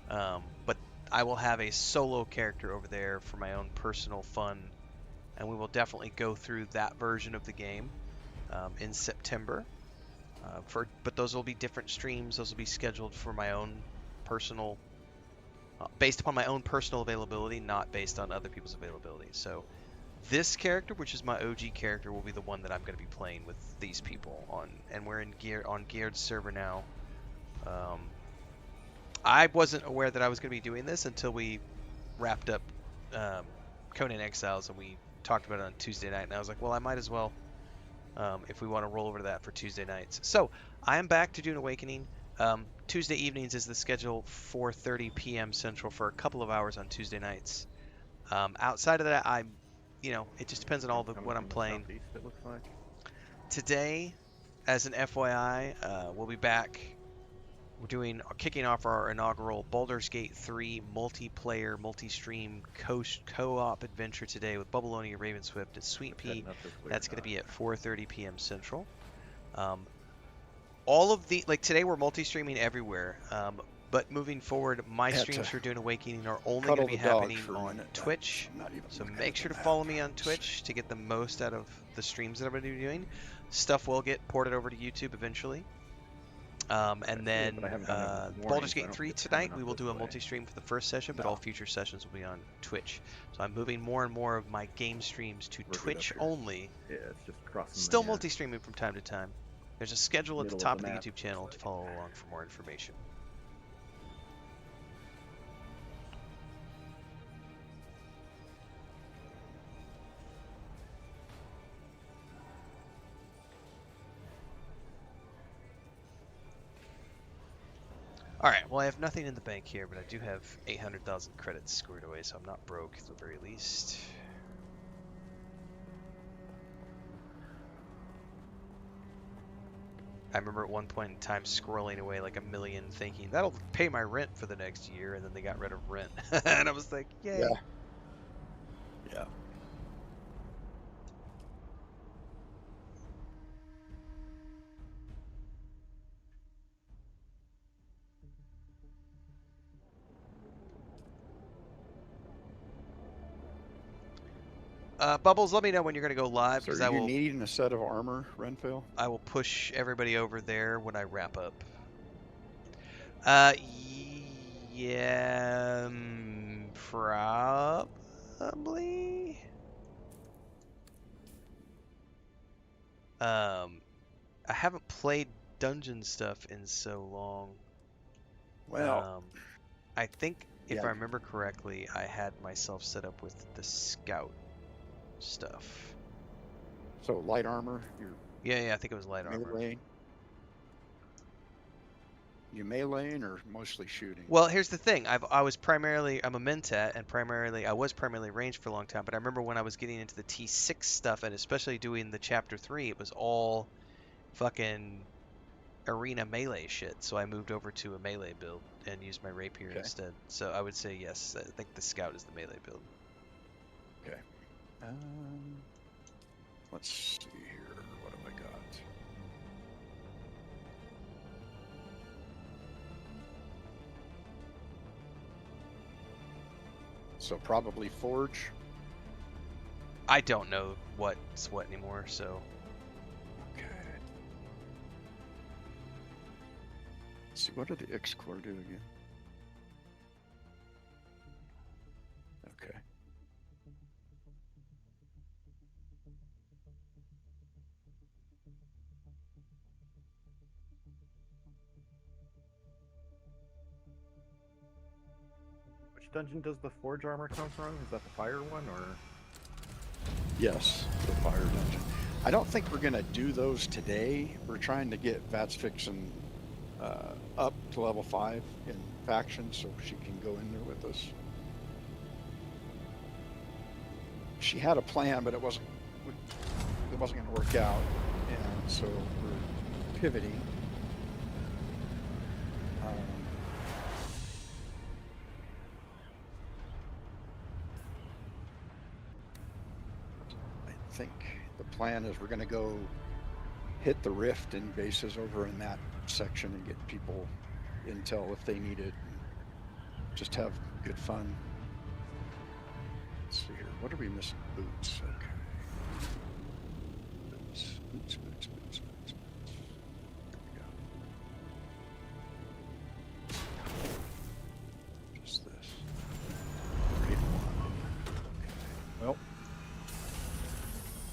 But I will have a solo character over there for my own personal fun. And we will definitely go through that version of the game in September. But those will be different streams. Those will be scheduled for my own personal, based upon my own personal availability, not based on other people's availability. So this character, which is my OG character, will be the one that I'm going to be playing with these people on, and we're in Geared's server now. I wasn't aware that I was going to be doing this until we wrapped up Conan Exiles, and we talked about it on Tuesday night, and I was like, well, I might as well if we want to roll over to that for Tuesday nights. So I am back to Dune Awakening. Tuesday evenings is the schedule, 4:30 p.m. Central for a couple of hours on Tuesday nights. Outside of that, I'm you know, it just depends on all the Coming what I'm from the playing. southeast, it looks like. Today, as an FYI, we'll be back. We're kicking off our inaugural Baldur's Gate 3 multiplayer, multi-stream co-op adventure today with Bubbleonia, Ravenswift, and Sweet Just Pea. heading up this way. That's going to be at 4:30 p.m. Central. All of the today we're multi-streaming everywhere. But moving forward, my I had streams to for Dune Awakening are only going cuddle to be the dog happening for a on minute. Twitch. I'm not even So looking make at sure the to map. follow me on Twitch to get the most out of the streams that I'm going to be doing. Stuff will get ported over to YouTube eventually. And then but I haven't done it this morning, Baldur's so I Gate don't 3 think it's tonight, coming we up will this do a way. multi-stream for the first session, but No. all future sessions will be on Twitch. So I'm moving more and more of my game streams to Where's it up Twitch here? only. Yeah, it's just crossing Still the multi-streaming from time to time. There's a schedule at the middle of top the of the map. YouTube channel to follow along for more information. Alright, well I have nothing in the bank here, but I do have 800,000 credits squared away, so I'm not broke at the very least. I remember at one point in time scrolling away like 1 million thinking, that'll pay my rent for the next year, and then they got rid of rent. And I was like, yay. Yeah. Yeah. Bubbles, let me know when you're going to go live, So because are you needing a set of armor, Renfail? I will push everybody over there when I wrap up. Yeah, probably. I haven't played dungeon stuff in so long. Well, I think if yeah. I remember correctly, I had myself set up with the scout stuff. So light armor, you're Yeah, I think it was light armor. meleeing. You meleeing or mostly shooting? Well, here's the thing. I'm a Mentat, and I was primarily ranged for a long time. But I remember when I was getting into the T6 stuff, and especially doing the Chapter 3, it was all fucking arena melee shit. So I moved over to a melee build and used my rapier instead. So I would say yes. I think the scout is the melee build. Okay. Let's see here. What have I got? So probably forge. I don't know what's what anymore, so Okay. Let's see, what did the X-Core do again? Okay. Which dungeon does the forge armor come from? Is that the fire one, or? Yes, the fire dungeon. I don't think we're gonna do those today. We're trying to get Vats Fixin up to level 5 in faction so she can go in there with us. She had a plan, but it wasn't going to work out, and so we're pivoting. I think the plan is we're going to go hit the rift in bases over in that section and get people intel if they need it. And just have good fun. Let's see here. What are we missing? Boots. Okay. Boots. There we go. Just this. Grade 1. Okay. Well.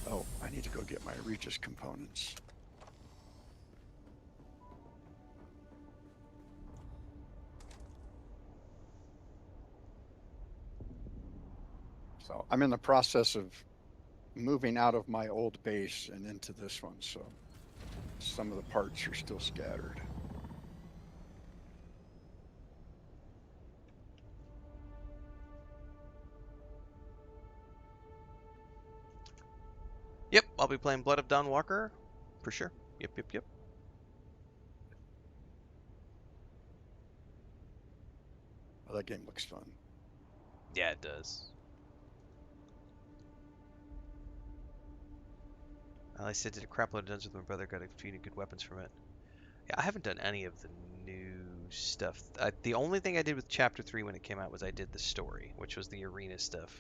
Oh, I need to go get my Regis components. So I'm in the process of moving out of my old base and into this one, so some of the parts are still scattered. Yep, I'll be playing Blood of Dawn Walker for sure. Yep. Oh, that game looks fun. Yeah, it does. I said did a crap load of dungeons with my brother. Got a few good weapons from it. Yeah, I haven't done any of the new stuff. The only thing I did with Chapter 3 when it came out was I did the story, which was the arena stuff.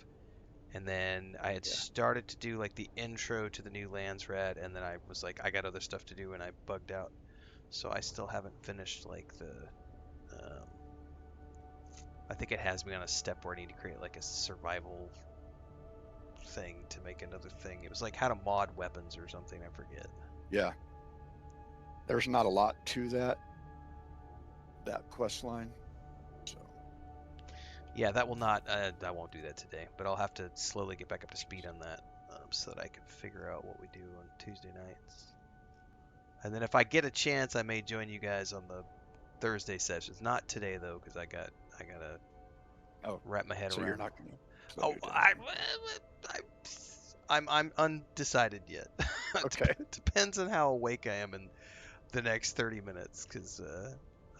And then I had Yeah. started to do like the intro to the new Lands Red, and then I was like, I got other stuff to do, and I bugged out. So I still haven't finished like the. I think it has me on a step where I need to create like a survival thing to make another thing. It was like how to mod weapons or something. I forget. Yeah. There's not a lot to that quest line. So Yeah, that will not. I won't do that today, but I'll have to slowly get back up to speed on that, so that I can figure out what we do on Tuesday nights. And then if I get a chance, I may join you guys on the Thursday sessions. Not today though, because I gotta wrap my head so around. you're not going to. Oh, I'm undecided yet. Okay. Depends on how awake I am in the next 30 minutes, because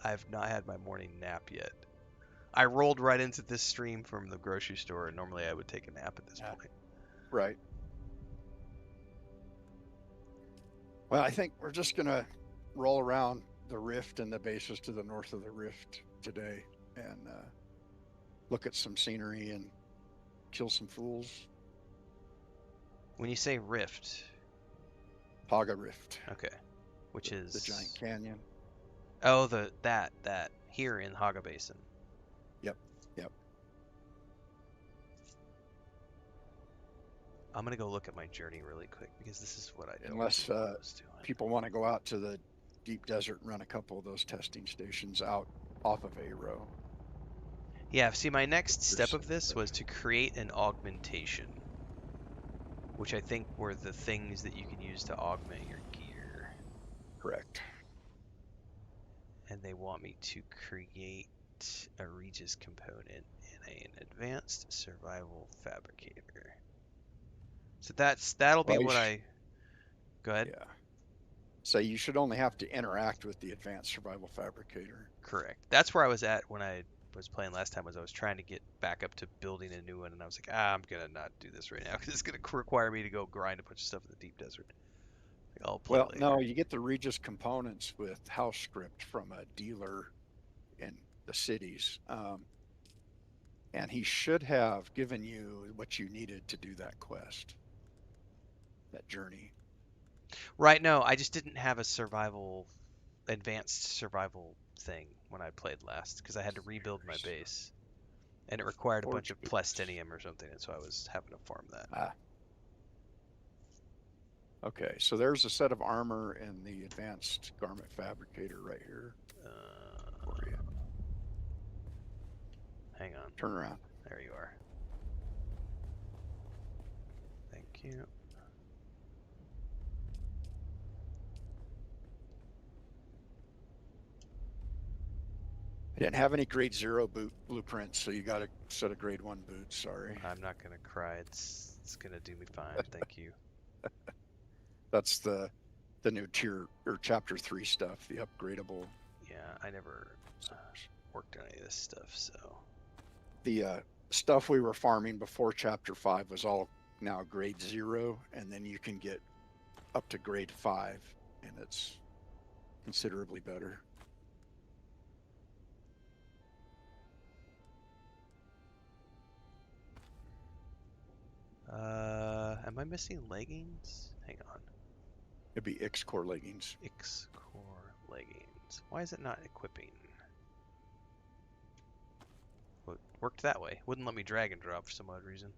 I've not had my morning nap yet. I rolled right into this stream from the grocery store, and normally I would take a nap at this point. Right. Well, I think we're just going to roll around the rift and the bases to the north of the rift today and look at some scenery and kill some fools. When you say rift, Haga Rift. okay, which is the giant canyon. Oh, that here in Haga Basin. Yep. I'm gonna go look at my journey really quick because this is what I don't Unless know what I was doing. people want to go out to the deep desert and run a couple of those testing stations out off of Aero. Yeah, see, my next step of this was to create an augmentation, which I think were the things that you can use to augment your gear. Correct. And they want me to create a Regis component in an advanced survival fabricator. So that'll be Well, what I. Go ahead. Yeah. So you should only have to interact with the advanced survival fabricator. Correct. That's where I was at when I was playing last time. Was I was trying to get back up to building a new one, and I was like, I'm gonna not do this right now because it's gonna require me to go grind a bunch of stuff in the deep desert. I'll play later. No, you get the Regis components with house script from a dealer in the cities. And he should have given you what you needed to do that quest, that journey. Right, no, I just didn't have a advanced survival thing when I played last because I had to rebuild my base. And it required a bunch of plastinium or something, and so I was having to farm that. Okay, so there's a set of armor in the advanced garment fabricator right here for you. Hang on. Turn around. There you are. Thank you. I didn't have any grade 0 boot blueprints, so you got a set of grade 1 boots. Sorry. I'm not gonna cry. It's gonna do me fine. Thank you. That's the new tier or chapter 3 stuff, the upgradable. Yeah, I never worked on any of this stuff, so. The stuff we were farming before chapter 5 was all now grade 0, and then you can get up to grade 5, and it's considerably better. Am I missing leggings? Hang on. It'd be X-Core leggings. X-Core leggings. Why is it not equipping? Well, it worked that way. Wouldn't let me drag and drop for some odd reason.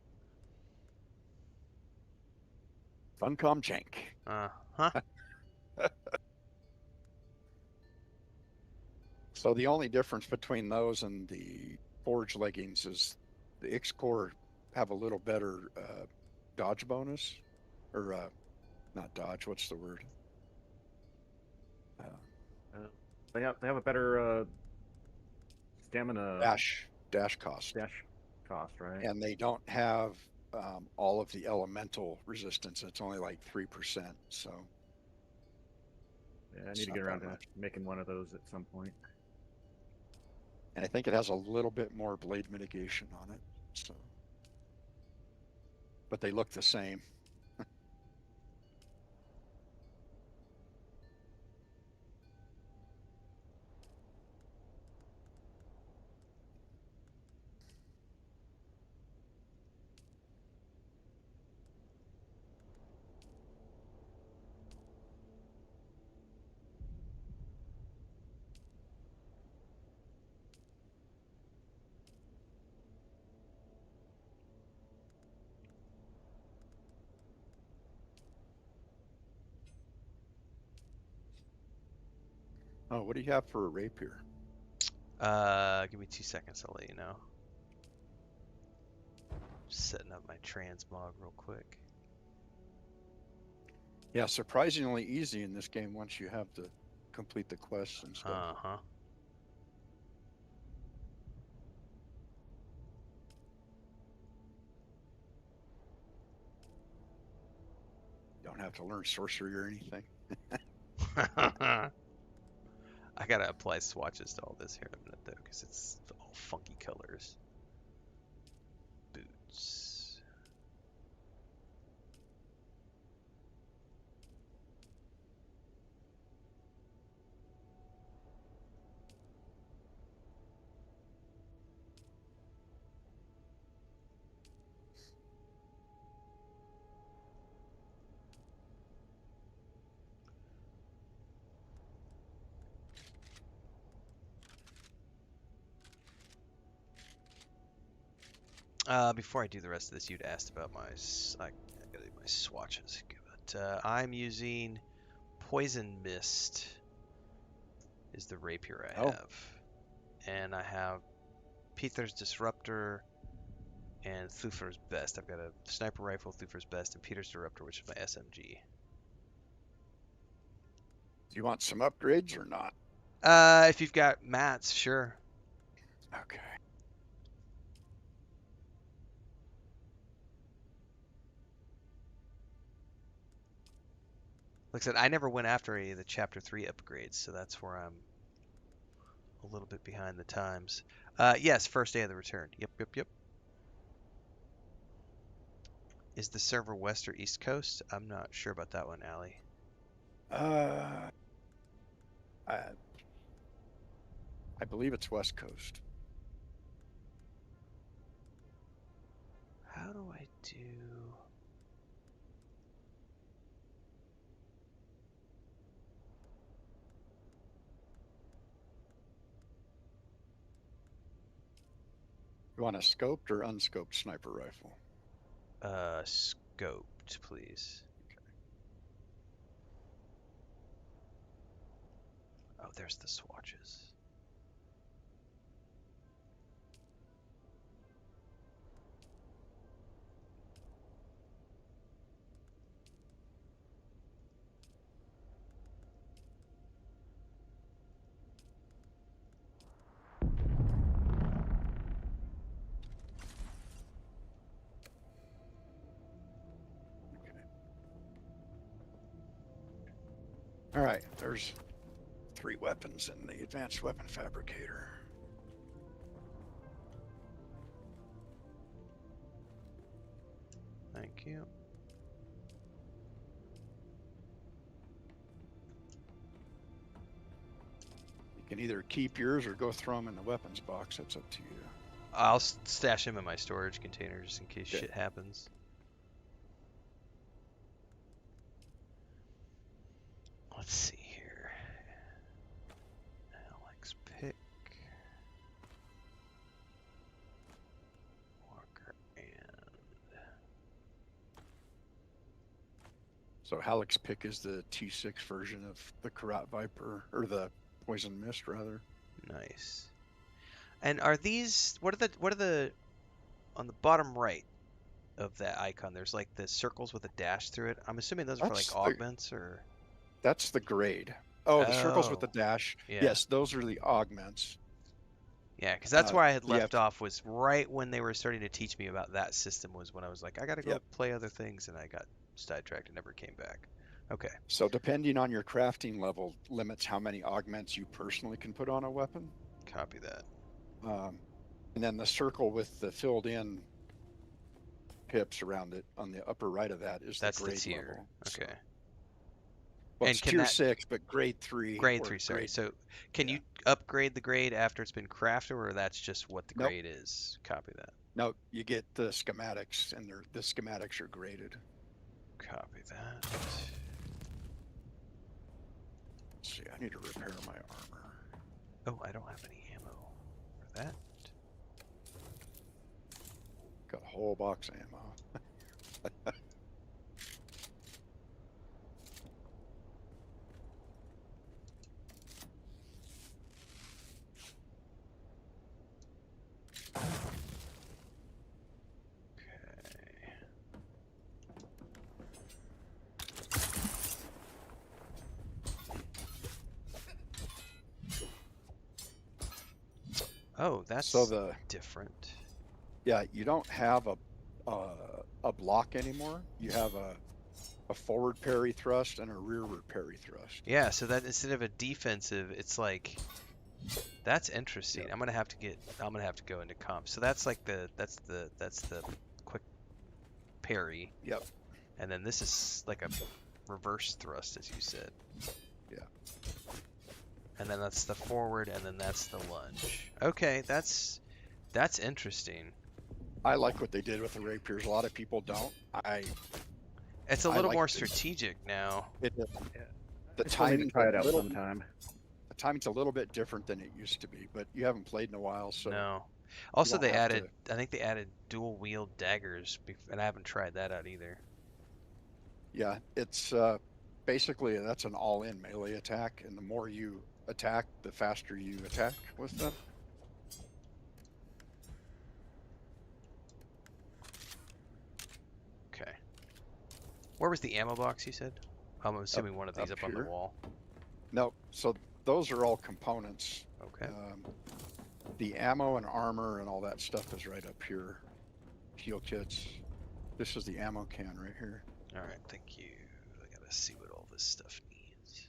Funcom jank. Huh? So the only difference between those and the Forge leggings is the X-Core have a little better dodge bonus, or not dodge. What's the word? They have a better stamina Dash cost. dash cost, right? And they don't have all of the elemental resistance. It's only like 3%, so Yeah, I it's need to not get around that to much. making one of those at some point. And I think it has a little bit more blade mitigation on it. So, but they look the same. Oh, what do you have for a rapier? Give me 2 seconds. I'll let you know. Just setting up my transmog real quick. Yeah, surprisingly easy in this game once you have to complete the quests and stuff. Uh-huh. You don't have to learn sorcery or anything. I gotta apply swatches to all this here in a minute though, because it's all funky colors. Boots. Before I do the rest of this, you'd asked about my I gotta do my swatches. But I'm using Poison Mist is the rapier I Oh, have, and I have Peter's Disruptor and Thufir's Best. I've got a sniper rifle, Thufir's Best, and Peter's Disruptor, which is my SMG. do you want some upgrades or not? If you've got mats, sure. Okay. Like I said, I never went after any of the Chapter 3 upgrades, so that's where I'm a little bit behind the times. Yes, first day of the return. Yep. Is the server west or east coast? I'm not sure about that one, Allie. Uh, I, I believe it's West Coast. How do I do... You want a scoped or unscoped sniper rifle? Scoped, please. Oh, there's the swatches. All right, there's 3 weapons in the advanced weapon fabricator. Thank you. You can either keep yours or go throw them in the weapons box. That's up to you. I'll stash him in my storage container just in case Okay. shit happens. Let's see here. Alex pick. Walker and... So Halleck's pick is the T6 version of the Karat Viper, or the Poison Mist, rather. Nice. And are these... What are the... On the bottom right of that icon, there's like the circles with a dash through it. I'm assuming those are for like That's the augments or... that's the grade. Oh, the circles with the Oh, dash. yeah. Yes, those are the augments. Yeah, because that's where I had You have left off, was right when they were starting to teach me about that system, was when I was like, I gotta go Yep. play other things, and I got sidetracked and never came back. Okay. So depending on your crafting level limits how many augments you personally can put on a weapon. Copy that. Um, and then the circle with the filled in pips around it on the upper right of that is That's the the grade tier. level. So, Okay. well, And it's can tier that 6, but grade 3 grade or 3, sorry. grade. So can Yeah. you upgrade the grade after it's been crafted, or that's just what the Nope. grade is? Copy that. No, you get the schematics, and the schematics are graded. Copy that. Let's see, I need to repair my armor. Oh, I don't have any ammo for that. Got a whole box of ammo. Okay. Oh, that's So the different. yeah, you don't have a block anymore. You have a forward parry thrust and a rearward parry thrust. Yeah, so that instead of a defensive, it's like that's interesting. Yep. I'm gonna have to go into comp. So that's like that's the quick parry, Yep. and then this is like a reverse thrust, as you said. Yeah. And then that's the forward, and then that's the lunge. Okay, that's interesting. I like what they did with the rapiers. A lot of people don't. It's a I little like more this. strategic now. The I still need to timing's try a it out little, sometime. the timing's a little bit different than it used to be, but you haven't played in a while, so No. you Also, don't they have added, to. I think they added dual wield daggers, and I haven't tried that out either. Yeah, it's basically that's an all-in melee attack, and the more you attack, the faster you attack with them. Okay. Where was the ammo box, you said? I'm assuming one of these up on the here. wall. No, so those are all components. Okay. The ammo and armor and all that stuff is right up here. Heal kits. This is the ammo can right here. All right, thank you. I gotta see what all this stuff needs.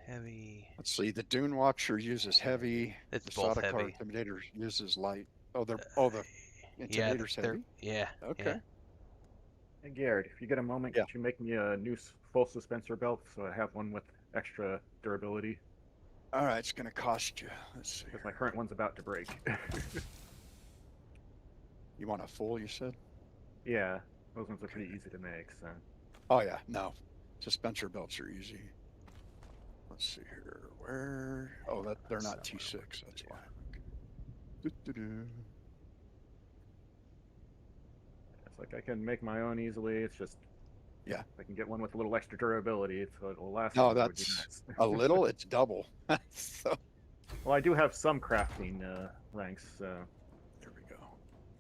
Heavy. Let's see. The Dune Watcher uses heavy. It's The both Sodakar heavy. Intimidator uses light. Oh, the Yeah, Intimidator's they're heavy. yeah. Okay. Yeah. Hey Garrett, if you get a moment, Yeah. could you make me a new full suspensor belt so I have one with extra durability? All right, it's gonna cost you. Let's see. Because my current one's about to break. You want a full? You said. Yeah, those ones are pretty easy to make. So Oh yeah, no. Suspensor belts are easy. Let's see here. Where? Oh, they're not T6. That's why. Doo-doo-doo. it's like I can make my own easily. It's just Yeah. if I can get one with a little extra durability, so it'll last. No, longer, would be that's nice. a little. It's double. So Well, I do have some crafting ranks, there we go.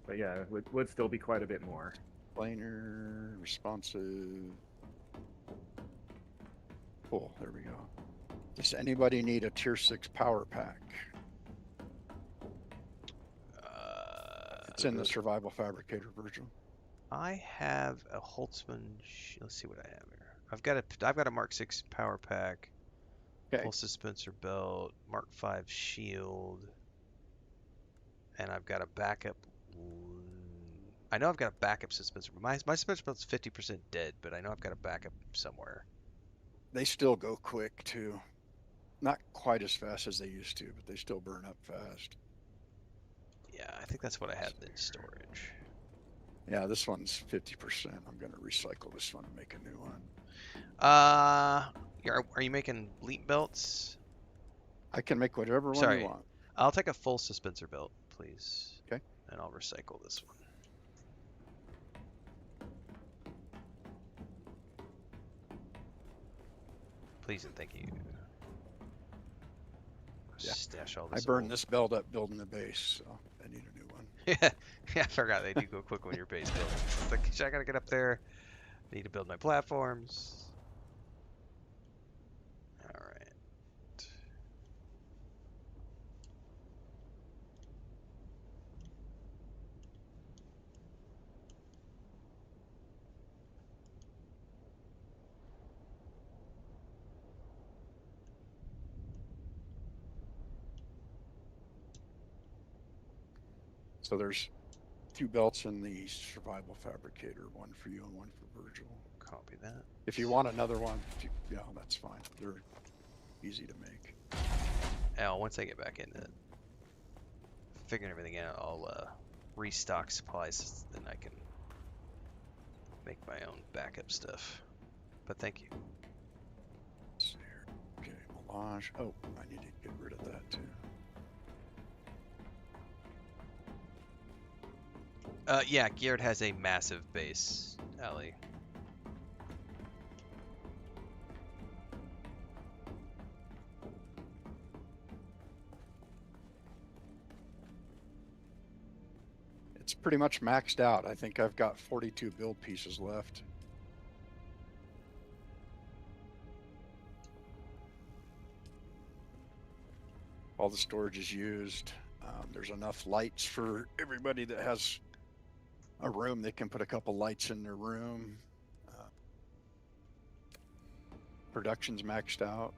but yeah, it would still be quite a bit more. Planar, responsive. Cool. There we go. Does anybody need a tier 6 power pack? It's in the survival fabricator version. I have a Holtzman. Let's see what I have here. I've got a Mark 6 power pack. Okay. Full suspensor belt, Mark 5 shield, and I've got a backup. I know I've got a backup suspensor, but my suspensor belt's 50% dead, but I know I've got a backup somewhere. They still go quick too. Not quite as fast as they used to, but they still burn up fast. Yeah, I think that's what I had in storage. Yeah, this one's 50%. I'm going to recycle this one and make a new one. Are you making leap belts? I can make whatever one Sorry. you want. I'll take a full suspensor belt, please. Okay. And I'll recycle this one. Please and thank you. Yeah. Stash all I this. burned this belt up building the base, so I need a new one. Yeah, I forgot they do go quick when you're base building. It's like, I gotta get up there. I need to build my platforms. Alright. So there's 2 belts in the survival fabricator, one for you and one for Virgil. Copy that. If you want another one, yeah, that's fine. They're easy to make. Now, once I get back into it, figuring everything out, I'll restock supplies, then I can make my own backup stuff. But thank you. Let's see here. Okay, melange. Oh, I need to get rid of that too. Yeah, Garrett has a massive base, Ellie. It's pretty much maxed out. I think I've got 42 build pieces left. All the storage is used. There's enough lights for everybody that has a room. They can put a couple lights in their room. Production's maxed out.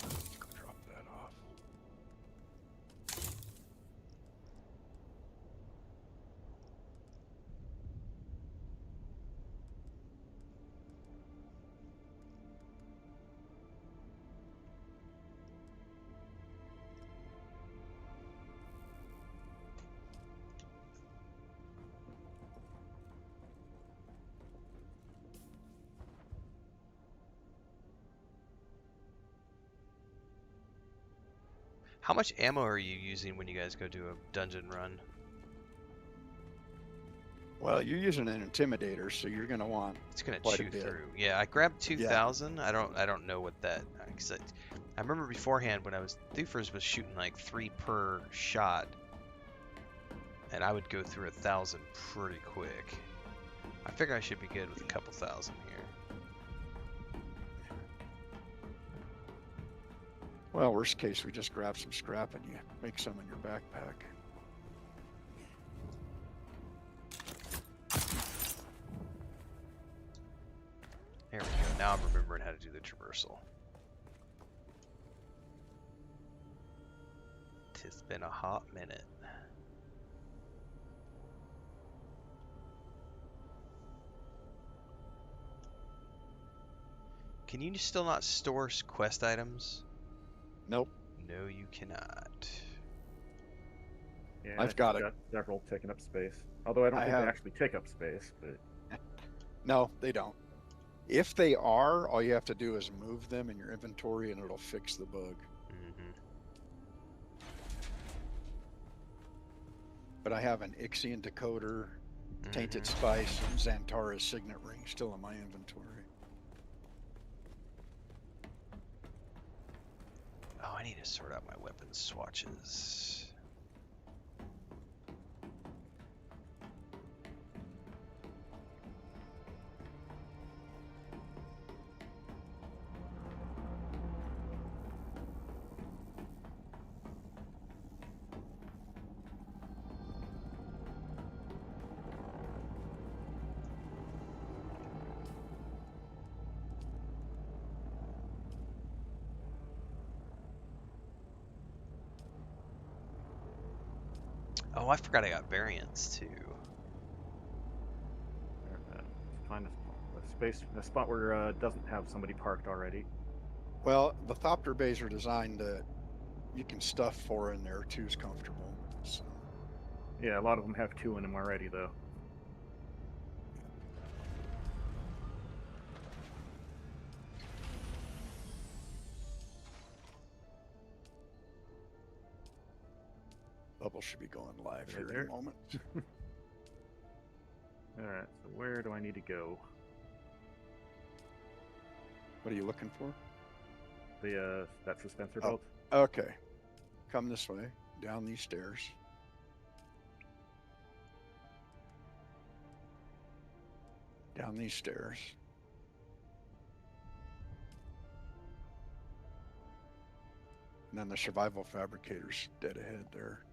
Let's go drop that off. How much ammo are you using when you guys go do a dungeon run? Well, you're using an intimidator, so you're going to want It's gonna quite a chew bit. through. Yeah, I grabbed 2,000. I don't know what that. Cause I remember beforehand when I was Thufers was shooting like 3 per shot, and I would go through 1,000 pretty quick. I figure I should be good with a couple thousand here. Well, worst case, we just grab some scrap and you make some in your backpack. There we go. Now I'm remembering how to do the traversal. It's been a hot minute. Can you still not store quest items? Nope. No, you cannot. Yeah, I've got it. Several taking up space. Although I don't I think have- they actually take up space, but No, they don't. If they are, all you have to do is move them in your inventory and it'll fix the bug. Mm-hmm. But I have an Ixian decoder, Tainted Spice, and Xantara's Signet Ring still in my inventory. Oh, I need to sort out my weapon swatches. Oh, I forgot I got variants too. find a space, a spot where doesn't have somebody parked already. Well, the Thopter bays are designed that you can stuff 4 in there. 2's comfortable. So. Yeah, a lot of them have 2 in them already, though. Bubble should be going live Right here there. in a moment. Alright, so where do I need to go? What are you looking for? The that suspensor Oh. belt? Okay. Come this way, down these stairs. Down these stairs. And then the survival fabricator's dead ahead there.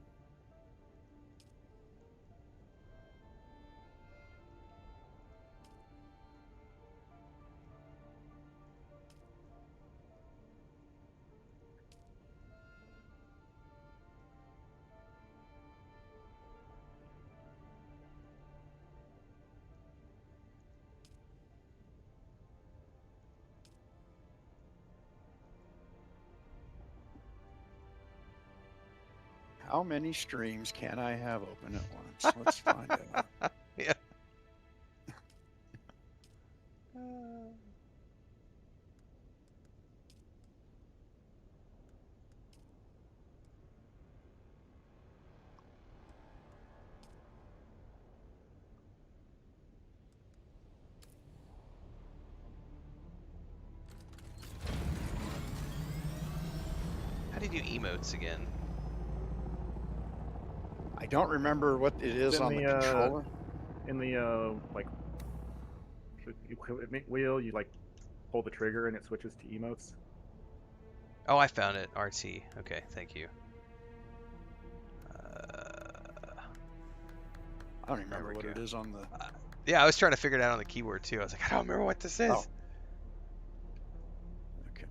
How many streams can I have open at once? Let's find out. Yeah. How do you do emotes again? I don't remember what it is In on the the, controller. In the like equipment wheel, you like pull the trigger and it switches to emotes. Oh, I found it. RT. Okay, thank you. I don't remember we what go. it is on the. Yeah, I was trying to figure it out on the keyboard too. I was like, I don't remember what this is. Oh. Okay.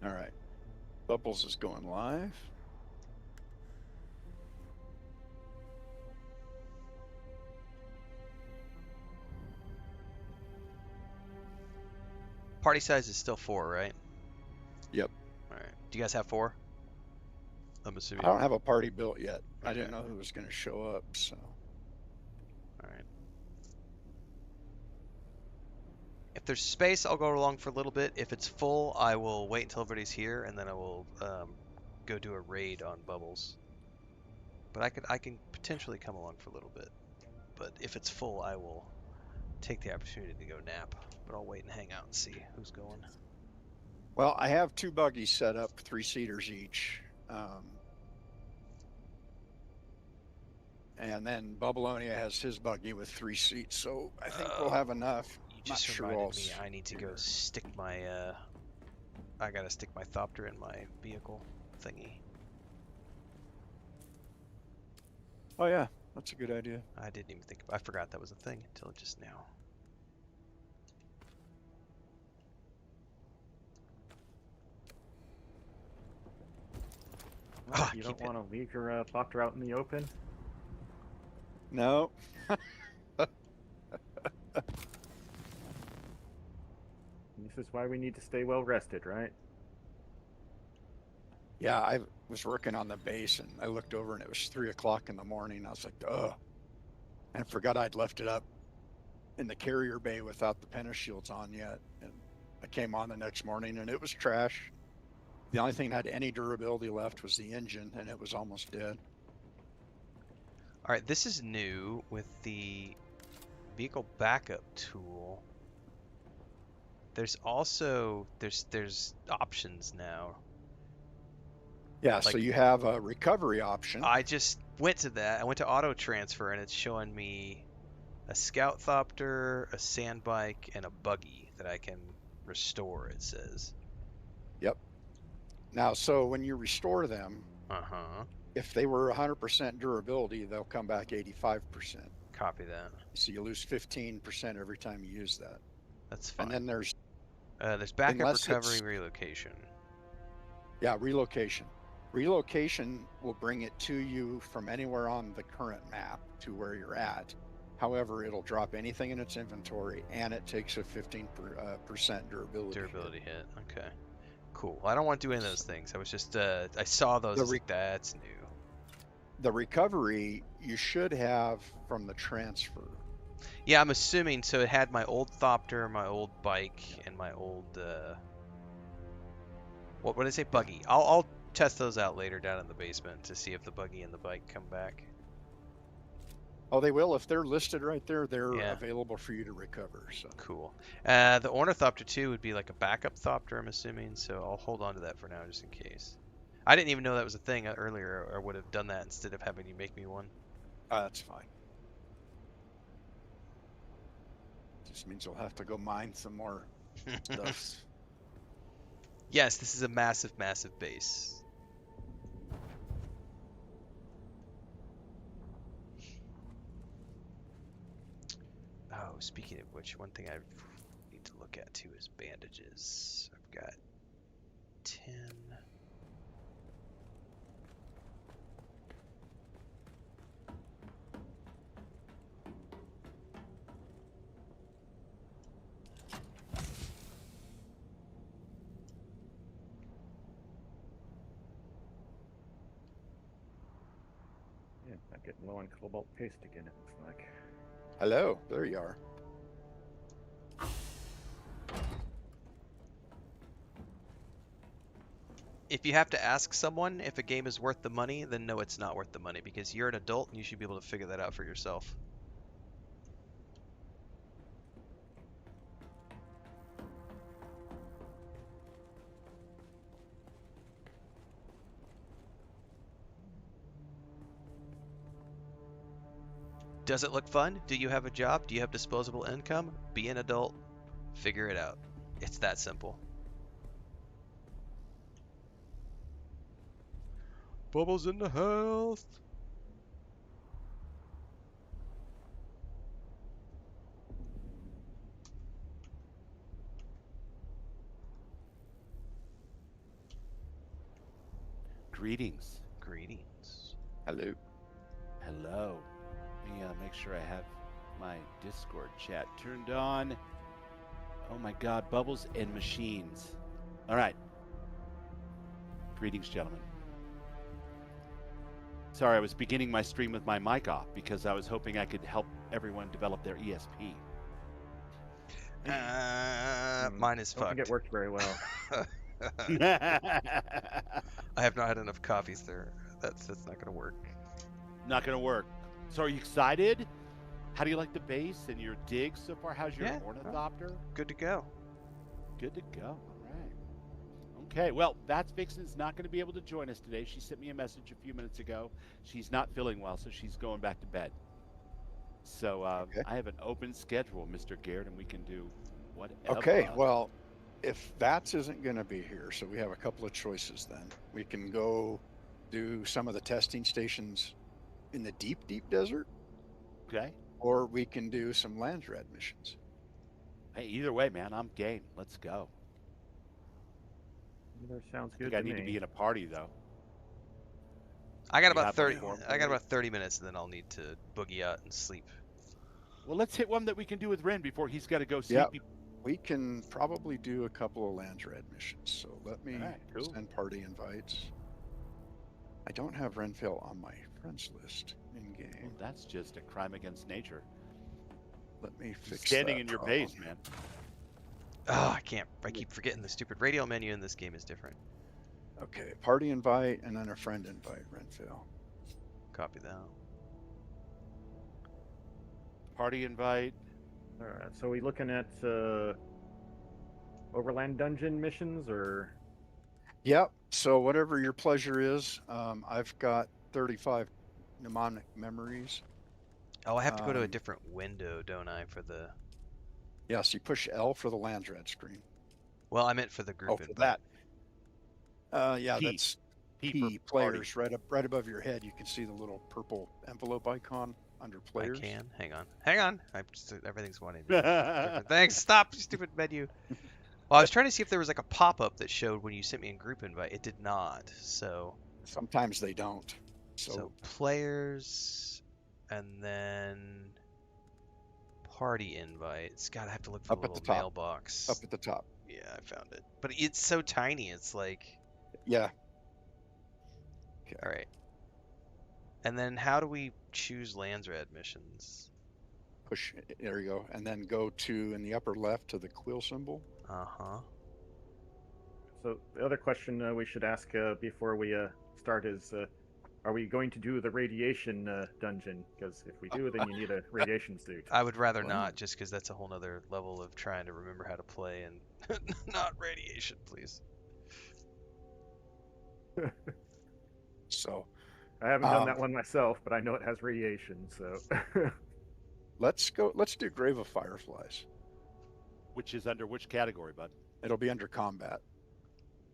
All right. Bubbles is going live. Party size is still 4, right? Yep. All right. Do you guys have 4? I'm assuming. I don't have a party built yet. I Okay. didn't know who was going to show up, so. All right. If there's space, I'll go along for a little bit. If it's full, I will wait until everybody's here, and then I will go do a raid on Bubbles. But I can potentially come along for a little bit. But if it's full, I will take the opportunity to go nap. But I'll wait and hang out and see who's going. Well, I have 2 buggies set up, 3-seaters each. And then Bubbleonia has his buggy with 3 seats, so I think we'll have enough. You just Not sure reminded all's me I need to go here. stick my I gotta stick my Thopter in my vehicle thingy. Oh yeah, that's a good idea. I didn't even think I forgot that was a thing until just now. Well, Ah, you keep don't want to leave your Thopter out in the open. No. This is why we need to stay well rested, right? Yeah, I was working on the base and I looked over and it was 3 o'clock in the morning. I was like, ugh. And forgot I'd left it up in the carrier bay without the penta shields on yet. And I came on the next morning and it was trash. The only thing that had any durability left was the engine and it was almost dead. All right, this is new with the vehicle backup tool. There's also there's options now. Yeah, Like- so you have a recovery option. I just went to that. I went to auto transfer and it's showing me a scout thopter, a sand bike, and a buggy that I can restore, it says. Yep. Now, so when you restore them, Uh-huh. if they were 100% durability, they'll come back 85%. Copy that. So you lose 15% every time you use that. That's fine. And then there's there's backup, unless recovery, it's- relocation. yeah, relocation. Relocation will bring it to you from anywhere on the current map to where you're at. However, it'll drop anything in its inventory and it takes a 15% durability. Durability hit. Okay. Cool. I don't want to do any of those things. I was just I saw those. I was like, that's new. The recovery you should have from the transfer. Yeah, I'm assuming so. It had my old thopter, my old bike, and my old what did I say? Buggy. I'll test those out later down in the basement to see if the buggy and the bike come back. Oh, they will. If they're listed right there, they're Yeah. available for you to recover. So Cool. The Ornithopter 2 would be like a backup thopter, I'm assuming, so I'll hold on to that for now just in case. I didn't even know that was a thing earlier, or would have done that instead of having you make me one. that's fine. Just means we'll have to go mine some more stuff. Yes, this is a massive, massive base. Oh, speaking of which, one thing I need to look at too is bandages. I've got 10. I'm getting low on cobalt paste again, it looks like. Hello, there you are. If you have to ask someone if a game is worth the money, then no, it's not worth the money because you're an adult and you should be able to figure that out for yourself. Does it look fun? Do you have a job? Do you have disposable income? Be an adult. Figure it out. It's that simple. Bubbles in the house. Greetings. Greetings. Hello. Hello. Let me make sure I have my Discord chat turned on. Oh my god, bubbles and machines. All right. Greetings, gentlemen. Sorry, I was beginning my stream with my mic off because I was hoping I could help everyone develop their ESP. Mine is Don't think fucked. it worked very well. I have not had enough coffee, sir. That's not gonna work. Not gonna work. So are you excited? How do you like the base and your digs so far? How's your Yeah, ornithopter? Good to go. Good to go. All right. Okay, well, That's Vixen's not going to be able to join us today. She sent me a message a few minutes ago. She's not feeling well, so she's going back to bed. So Okay. I have an open schedule, Mr. Garrett, and we can do whatever. Okay, well, if Vats isn't going to be here, so we have a couple of choices then. We can go do some of the testing stations in the deep, deep desert, Okay. or we can do some Lands Red missions. Hey, either way, man, I'm game. Let's go. Either sounds I good think I to need me. to be in a party though. I got You about have 30. one for 'em, I got please? about 30 minutes, and then I'll need to boogie out and sleep. Well, let's hit one that we can do with Ren before he's got to go see Yeah. people. We can probably do a couple of Lands Red missions. So let me Alright, cool. send party invites. I don't have Renfail on my friends list in Well, game. that's just a crime against nature. Let me He's fix standing that in your problem. base, man. Oh, I can't. I keep forgetting the stupid radio menu in this game is different. Okay, party invite and then a friend invite, Renfail. Copy that. Party invite. All right, so are we looking at overland dungeon missions or? Yep. So whatever your pleasure is, I've got 35 mnemonic memories. Oh, I have to go to a Um, different window, don't I, for the... Yes, you push L for the Lands Red screen. Well, I meant for the group Oh, for invite. that. Yeah, P. that's P P for party. players right above your head. You can see the little purple envelope icon under players. I can. Hang on. Everything's wanting to be different. Thanks. Stop, stupid menu. Well, I was trying to see if there was like a pop-up that showed when you sent me a group invite. It did not. So Sometimes they don't. So players, and then party invites. God, I have to look for Up the at the little top. mailbox. up at the top. Yeah, I found it. But it's so tiny. It's like, Yeah. all right. And then how do we choose Lands Red missions? Push. There you go. And then go to in the upper left to the quill symbol. Uh-huh. So the other question we should ask before we start is, are we going to do the radiation dungeon? Because if we do, then you need a radiation suit. I would rather Well, not, just because that's a whole nother level of trying to remember how to play and not radiation, please. So I haven't done that one myself, but I know it has radiation. So let's go. Let's do Grave of Fireflies. Which is under which category, bud? It'll be under combat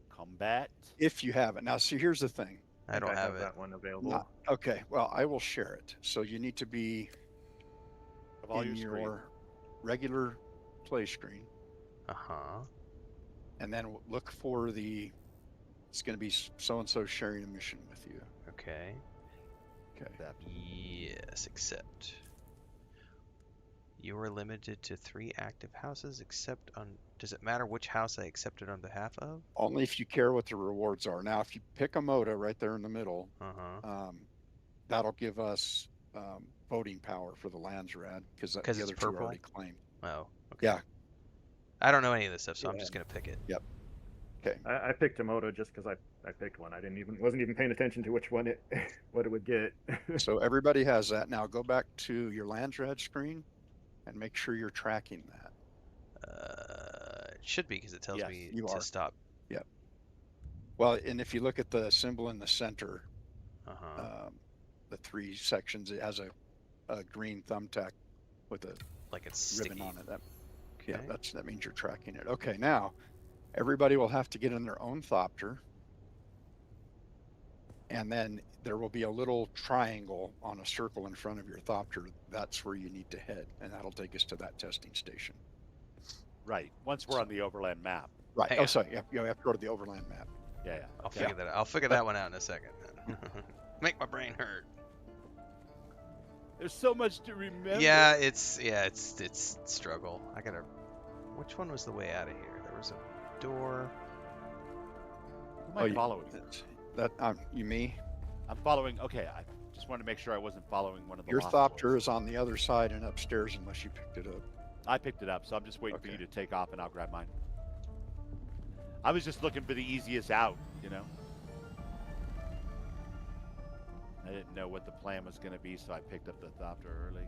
Combat. if you have it. Now, see, here's the thing. I don't have it. that one available. Not, okay, well, I will share it. So you need to be Of all in your your screen. regular play screen, Uh-huh. and then look for the. It's going to be so and so sharing a mission with you. Okay. Okay. Yes, accept. You are limited to 3 active houses, except on... Does it matter which house I accepted on behalf of? Only if you care what the rewards are. Now, if you pick a MOTA right there in the middle, Uh-huh. that'll give us voting power for the lands rad because the it's other two are purple? already claimed. Oh, okay. Yeah. I don't know any of this stuff, so I'm Yeah. just gonna pick it. Yep. Okay. I picked a moto just because I picked one. I wasn't even paying attention to which one it what it would get. So everybody has that. Now go back to your lands rad screen and make sure you're tracking that. It should be because it tells Yes, me you to are. stop. Yep. Well, and if you look at the symbol in the center, Uh-huh. the 3 sections, it has a green thumbtack with a Like it's ribbon sticky. on it. Okay. Yeah, that means you're tracking it. Okay, now everybody will have to get in their own thopter, and then there will be a little triangle on a circle in front of your thopter. That's where you need to head, and that'll take us to that testing station. Right. Once we're on the overland map. Right. Hang Oh, on. sorry. Yeah, you have to go to the overland map. Yeah. I'll figure that out. I'll figure that one out in a second. Make my brain hurt. There's so much to remember. Yeah, it's struggle. I gotta. Which one was the way out of here? There was a door. Who am I following? That you me? I'm following. Okay, I just wanted to make sure I wasn't following one of the. Your lost thopter doors. is on the other side and upstairs, unless you picked it up. I picked it up, so I'm just waiting for you to take off, and I'll grab mine. I was just looking for the easiest out, you know. I didn't know what the plan was going to be, so I picked up the thopter early.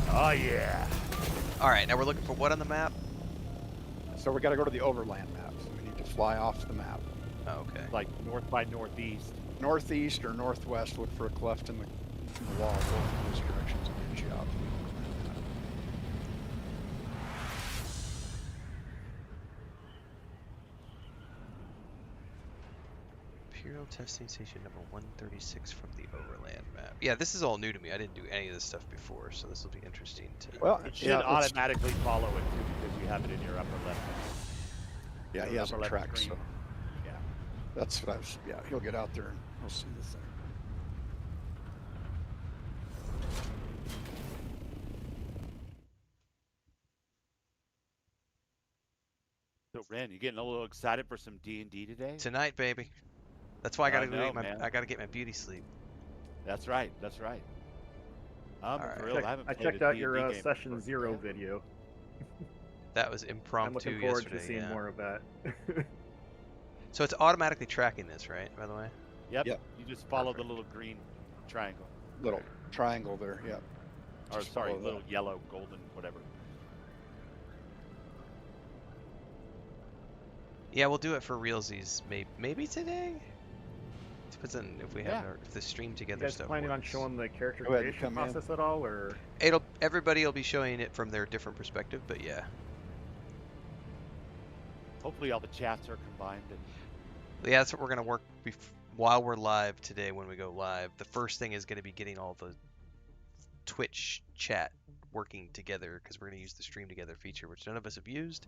Oh yeah! All right, now we're looking for what on the map? So we got to go to the overland map. So we need to fly off the map. Oh, okay. Like north by northeast. Northeast or northwest. Look for a cleft in the wall. Both of those directions will get you out. Imperial testing station number 136 from the overland map. Yeah, this is all new to me. I didn't do any of this stuff before, so this will be interesting to. Well, It should yeah, it's- automatically follow it too, because you have it in your upper left. yeah, he Your hasn't upper left tracked, screen. so Yeah. that's what I was. Yeah, he'll get out there and he'll see the thing. So Ren, you getting a little excited for some D&D today? Tonight, baby. That's why I gotta I know, get my man. I gotta get my beauty sleep. That's right. That's right. I'm All right. thrilled. I haven't I played checked a out D&D your game session before. 0 Yeah. video. That was I'm impromptu looking forward yesterday. to seeing Yeah. more of that. So it's automatically tracking this, right? By the way. Yep. Yep. You just follow Perfect. the little green triangle. Little triangle there. Yeah. Or Just sorry, follow little that. yellow, golden, whatever. Yeah, we'll do it for realsies. Maybe today. Depends on if we have if the stream You together guys stuff. planning on works. showing the character Go ahead and creation come in. process at all, or Everybody will be showing it from their different perspective, but yeah. Hopefully all the chats are combined. And Yeah, that's what we're gonna work while we're live today. When we go live, the first thing is gonna be getting all the Twitch chat working together, because we're gonna use the stream together feature, which none of us have used,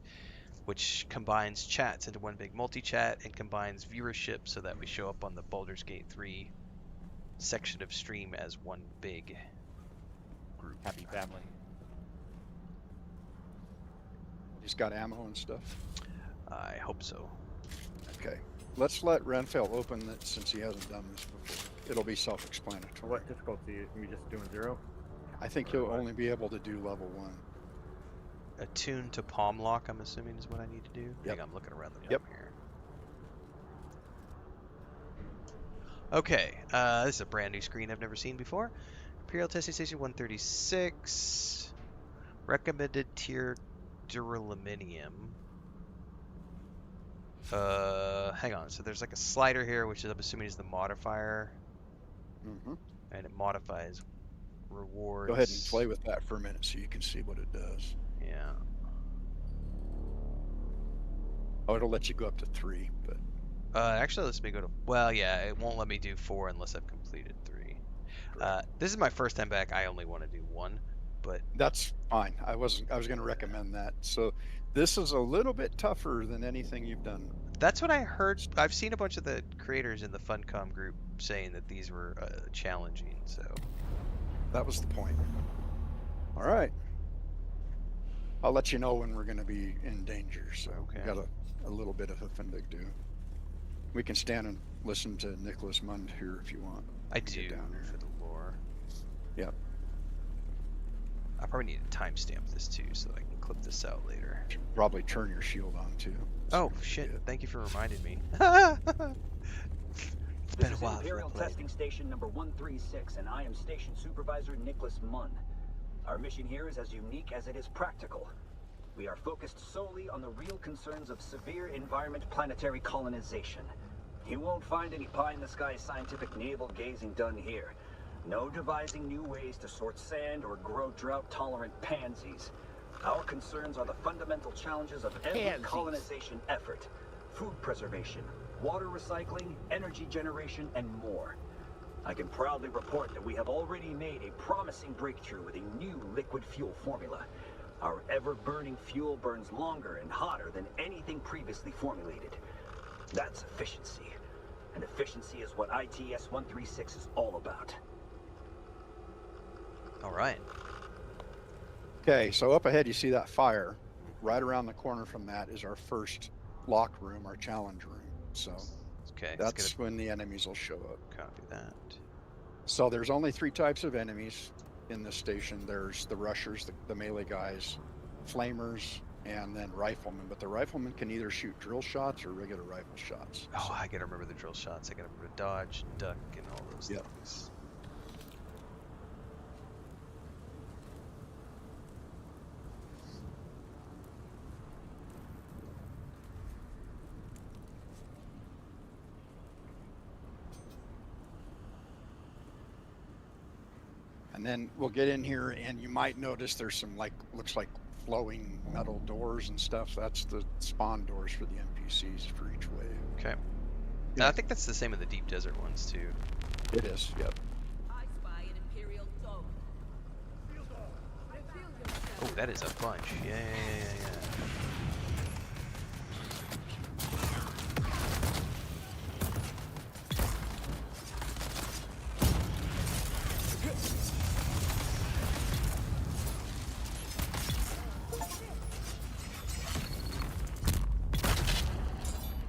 which combines chats into one big multi-chat and combines viewership so that we show up on the Baldur's Gate 3 section of stream as one big group. happy family. He's got ammo and stuff. I hope so. Okay. Let's let Renfail open it since he hasn't done this before. It'll be self-explanatory. what difficulty? Are we just doing 0? I think he'll only be able to do level 1. Attune to palm lock, I'm assuming, is what I need to do. Yep. Hang on, I'm looking around the room Yep. here. Okay, this is a brand new screen I've never seen before. Imperial Testing Station 136. Recommended tier duraluminum. Hang on. So there's like a slider here, which is, I'm assuming, is the modifier, Mm-hmm. and it modifies rewards. Go ahead and play with that for a minute so you can see what it does. Yeah. Oh, it'll let you go up to 3, but Actually, let's me go to. Well, yeah, it won't let me do 4 unless I've completed 3. This is my first time back. I only want to do 1, but that's fine. I was going to recommend that. So this is a little bit tougher than anything you've done. that's what I heard. I've seen a bunch of the creators in the Funcom group saying that these were challenging. So That was the point. All right. I'll let you know when we're going to be in danger. So we've Okay. got a little bit of hoofing to do. We can stand and listen to Nicholas Mund here if you want. I when we do get down there. for the lore. Yep. I probably need to timestamp this too, so that I can clip this out later. Should probably turn your shield on too. so Oh you don't shit! forget. Thank you for reminding me. It's This been a is while since I Imperial played. Testing Station number 136, and I am Station Supervisor Nicholas Munn. Our mission here is as unique as it is practical. We are focused solely on the real concerns of severe environment planetary colonization. You won't find any pie-in-the-sky scientific navel-gazing done here. No devising new ways to sort sand or grow drought-tolerant pansies. Our concerns are the fundamental challenges of every Pansies. colonization effort. Food preservation, water recycling, energy generation, and more. I can proudly report that we have already made a promising breakthrough with a new liquid fuel formula. Our ever-burning fuel burns longer and hotter than anything previously formulated. That's efficiency. And efficiency is what ITS-136 is all about. All right. Okay, so up ahead you see that fire. Right around the corner from that is our first lock room, our challenge room. So Okay. that's when the enemies will show up. Copy that. So there's only 3 types of enemies in this station. There's the rushers, the melee guys, flamers, and then riflemen. But the riflemen can either shoot drill shots or regular rifle shots. Oh, I gotta remember the drill shots. I gotta remember to dodge, duck, and all those Yep. things. And then we'll get in here and you might notice there's some looks like flowing metal doors and stuff. That's the spawn doors for the NPCs for each wave. Okay. Yeah. I think that's the same in the deep desert ones too. It is, yep. I spy an Imperial dog. Oh, that is a bunch. Yeah.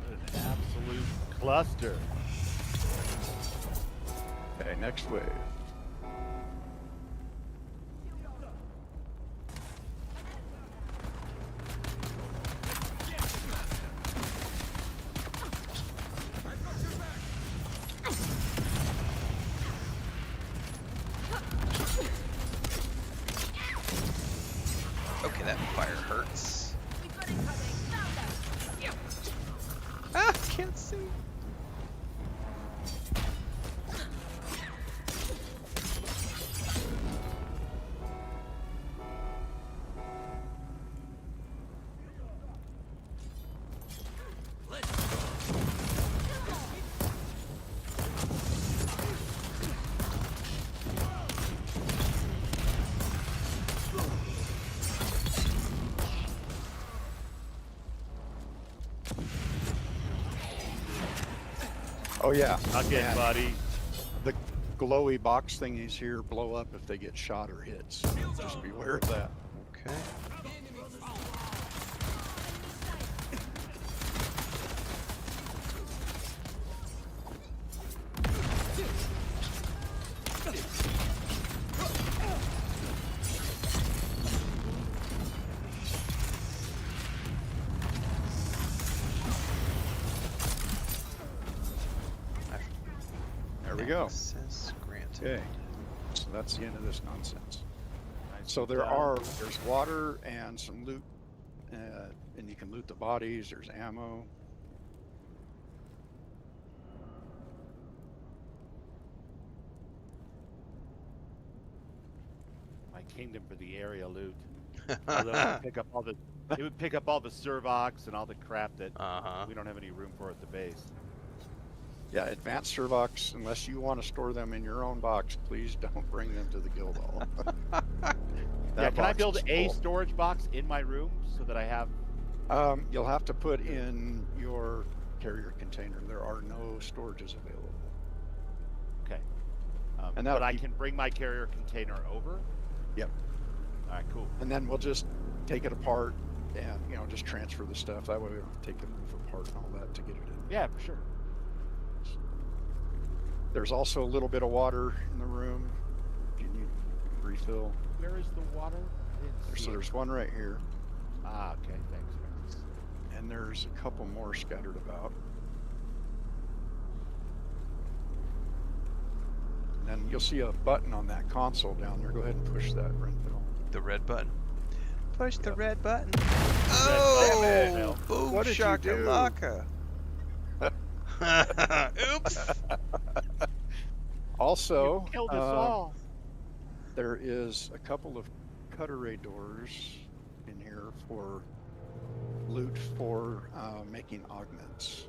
What an absolute cluster. Okay, next wave. Okay, that fire hurts. Ah, can't see. Oh yeah. Again, and buddy. the glowy box thingies here blow up if they get shot or hit. So just beware of that. Okay. There we go. Access granted. Okay. So that's the end of this nonsense. Nice So down. there's water and some loot, and you can loot the bodies. There's ammo. My kingdom for the area loot. Although it would pick up all the Servox and all the crap that Uh-huh. we don't have any room for at the base. Yeah, advanced servox. Unless you want to store them in your own box, please don't bring them to the guild hall. Yeah, can I box build is a full. storage box in my room so that I have? You'll have to put in your carrier container. There are no storages available. Okay. And that'll but I keep- can bring my carrier container over. Yep. All right, cool. And then we'll just take it apart and just transfer the stuff. That way we don't have to take the roof apart and all that to get it in. Yeah, for sure. There's also a little bit of water in the room if you need refill. Where is the water? I didn't see So it. there's one right here, Ah, okay, thanks. and there's a couple more scattered about. And then you'll see a button on that console down there. Go ahead and push that, Renfail. The red button. Push the Yep. red button. button, Oh, boom What did you do? shakalaka. Oops. Also, You killed us all. there is a couple of cutaway doors in here for loot for making augments.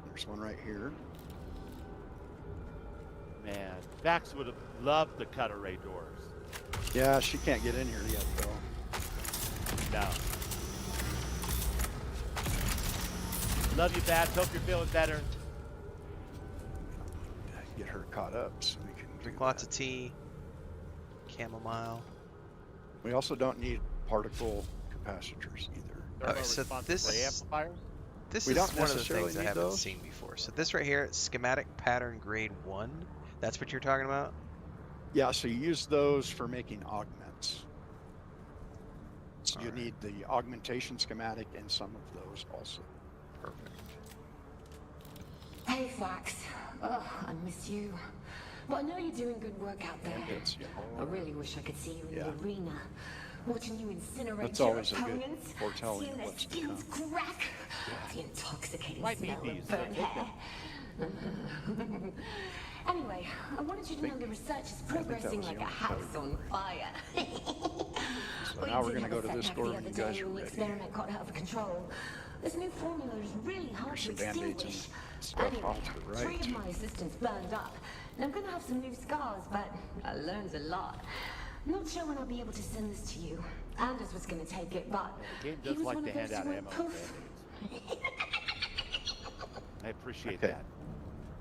There's one right here. Man, Vax would have loved the cutaway doors. Yeah, she can't get in here yet, though. No. Love you, Babs. Hope you're feeling better. Get her caught up so we can Drink do lots that. of tea. Chamomile. We also don't need particle capacitors either. They're no so responsive this- for amplifier. This We is don't one of the necessarily things I need haven't those. seen before. So this right here, schematic pattern grade 1. That's what you're talking about? Yeah, so you use those for making augments. So you Alright. need the augmentation schematic and some of those also. Perfect. Hey, Flax. Oh, I miss you. But I know you're doing good work out there. It's, I really wish I could see you in Yeah. the arena, watching you incinerate That's your always a good opponents, foretelling seeing of their what's to skins come. crack, the intoxicating Might need smell these, of so burnt take hair. Anyway, I wanted you to know the research is progressing was the like a only house on fire. So We now we're did going to have go a to this setback door the when other you guys day are when the ready. experiment got out of control. This new formula is really hard There's to some Band-Aids and extinguish. stuff Anyway, off to the 3 of right. my assistants burned up, and I'm gonna have some new scars, but I learned a lot. Not sure when I'll be able to send this to you. Anders was gonna take it, but The game he does was like one to of those hand out who went ammo. poof. Band-Aids. I appreciate Okay. that.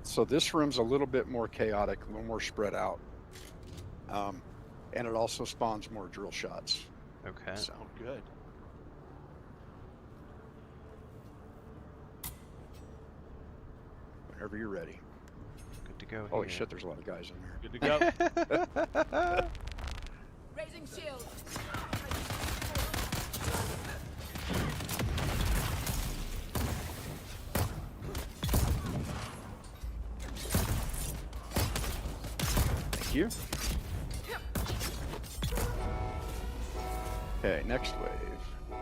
So this room's a little bit more chaotic, a little more spread out. And it also spawns more drill shots. Okay. So Oh, good. whenever you're ready. Good to go Holy here. shit, there's a lot of guys in there. Good to go. Raising shield. Thank you. Okay, next wave.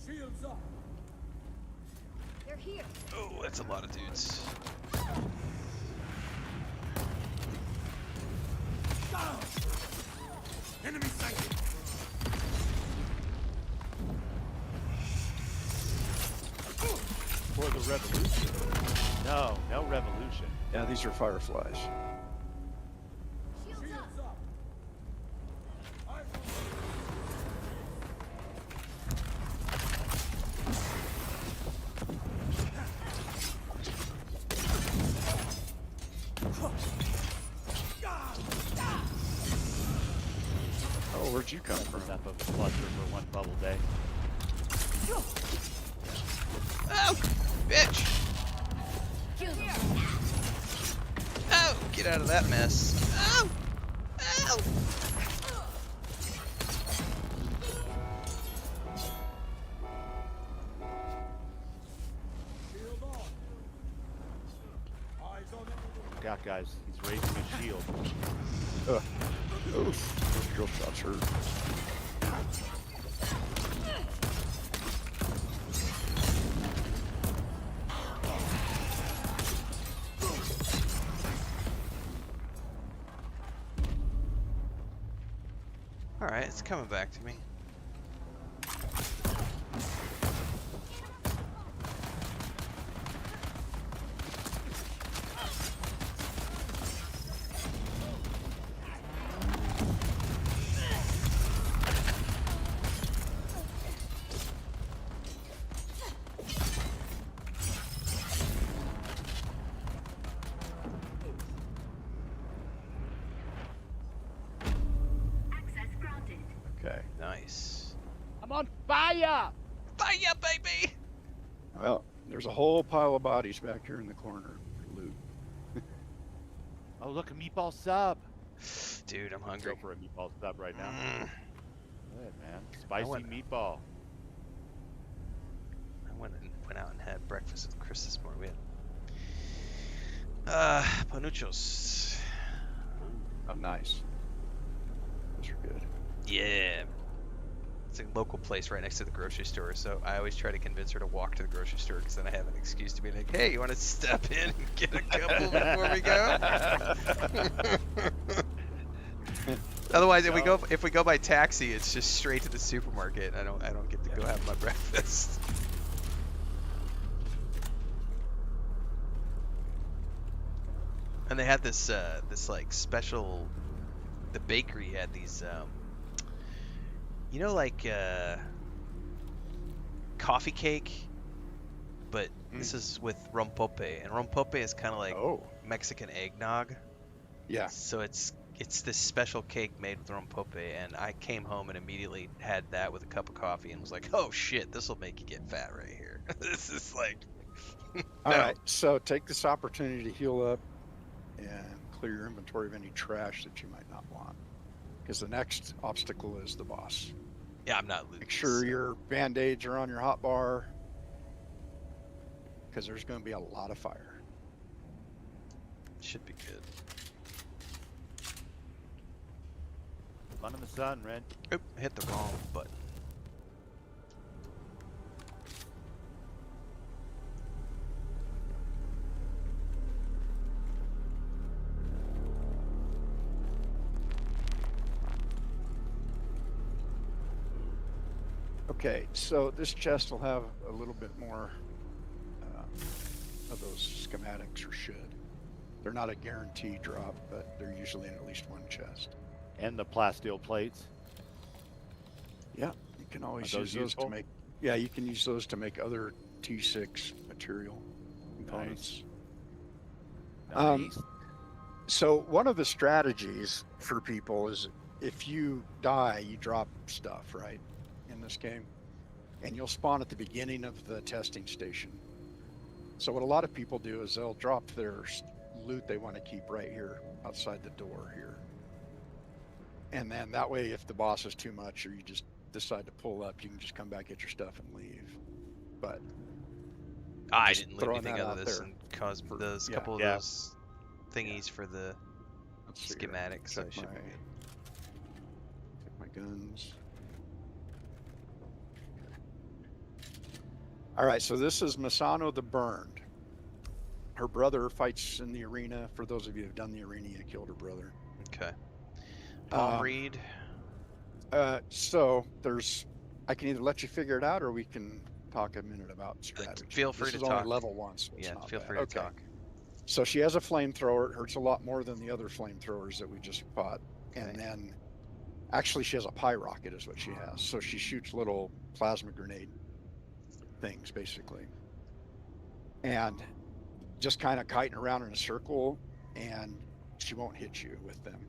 Shields up. They're here. Oh, that's a lot of dudes. Enemy sighted. For the revolution. No, no revolution. Yeah, these are fireflies. Shields up. Oh, where'd you come That's from? enough of a cluster for one bubble day. Oh, bitch! Oh, get out of that mess. Oh! Oh! Look out, guys. He's raising his shield. Oof, those drill shots hurt. Alright, it's coming back to me. Okay. Nice. I'm on fire! Fire, baby! Well, there's a whole pile of bodies back here in the corner for loot. Oh, look, a meatball sub. Dude, I'm Go hungry. for a meatball sub right now. Mm. Good, man. Spicy went- meatball. I went out and had breakfast with Chris this morning. We had panuchos. Oh, nice. Those are good. Yeah. It's a local place right next to the grocery store, so I always try to convince her to walk to the grocery store because then I have an excuse to be like, hey, you want to step in and get a couple before we go? Otherwise, if we go by taxi, it's just straight to the supermarket. I don't get to go have my breakfast. And they had this like special. The bakery had these like coffee cake, but this is with rompope, and rompope is kind of like Mexican eggnog. Yeah. So it's this special cake made with rompope, and I came home and immediately had that with a cup of coffee and was like, oh shit, this will make you get fat right here. This is like. All right, so take this opportunity to heal up and clear your inventory of any trash that you might not want, because the next obstacle is the boss. Yeah, I'm not losing. Make sure your band-aids are on your hot bar, because there's going to be a lot of fire. Should be good. Fun in the sun, Red. Oop, I hit the wrong button. Okay, so this chest will have a little bit more of those schematics, or should. They're not a guaranteed drop, but they're usually in at least one chest. And the plasteel plates. Yeah, you can always Are use those those to useful? make. Yeah, you can use those to make other T6 material components. Nice. So one of the strategies for people is if you die, you drop stuff, right, in this game, and you'll spawn at the beginning of the testing station. So what a lot of people do is they'll drop their loot they want to keep right here outside the door here. And then that way, if the boss is too much or you just decide to pull up, you can just come back, get your stuff, and leave. But I just didn't loot throwing anything that out out of this there and caused for- those yeah. couple of Yeah. those thingies for the let's see here. schematics, so Check it should be my- good. Check my guns. All right, so this is Masano the Burned. Her brother fights in the arena. For those of you who've done the arena, you killed her brother. Okay. Palm Um, read. So I can either let you figure it out, or we can talk a minute about strategy. Feel free this to is talk. only level 1, so it's Yeah, not feel bad. free to Okay. talk. So she has a flamethrower. It hurts a lot more than the other flamethrowers that we just fought. And Okay. then, actually, she has a pie rocket, is what she has. So she shoots little plasma grenade things, basically, and just kind of kiting around in a circle, and she won't hit you with them.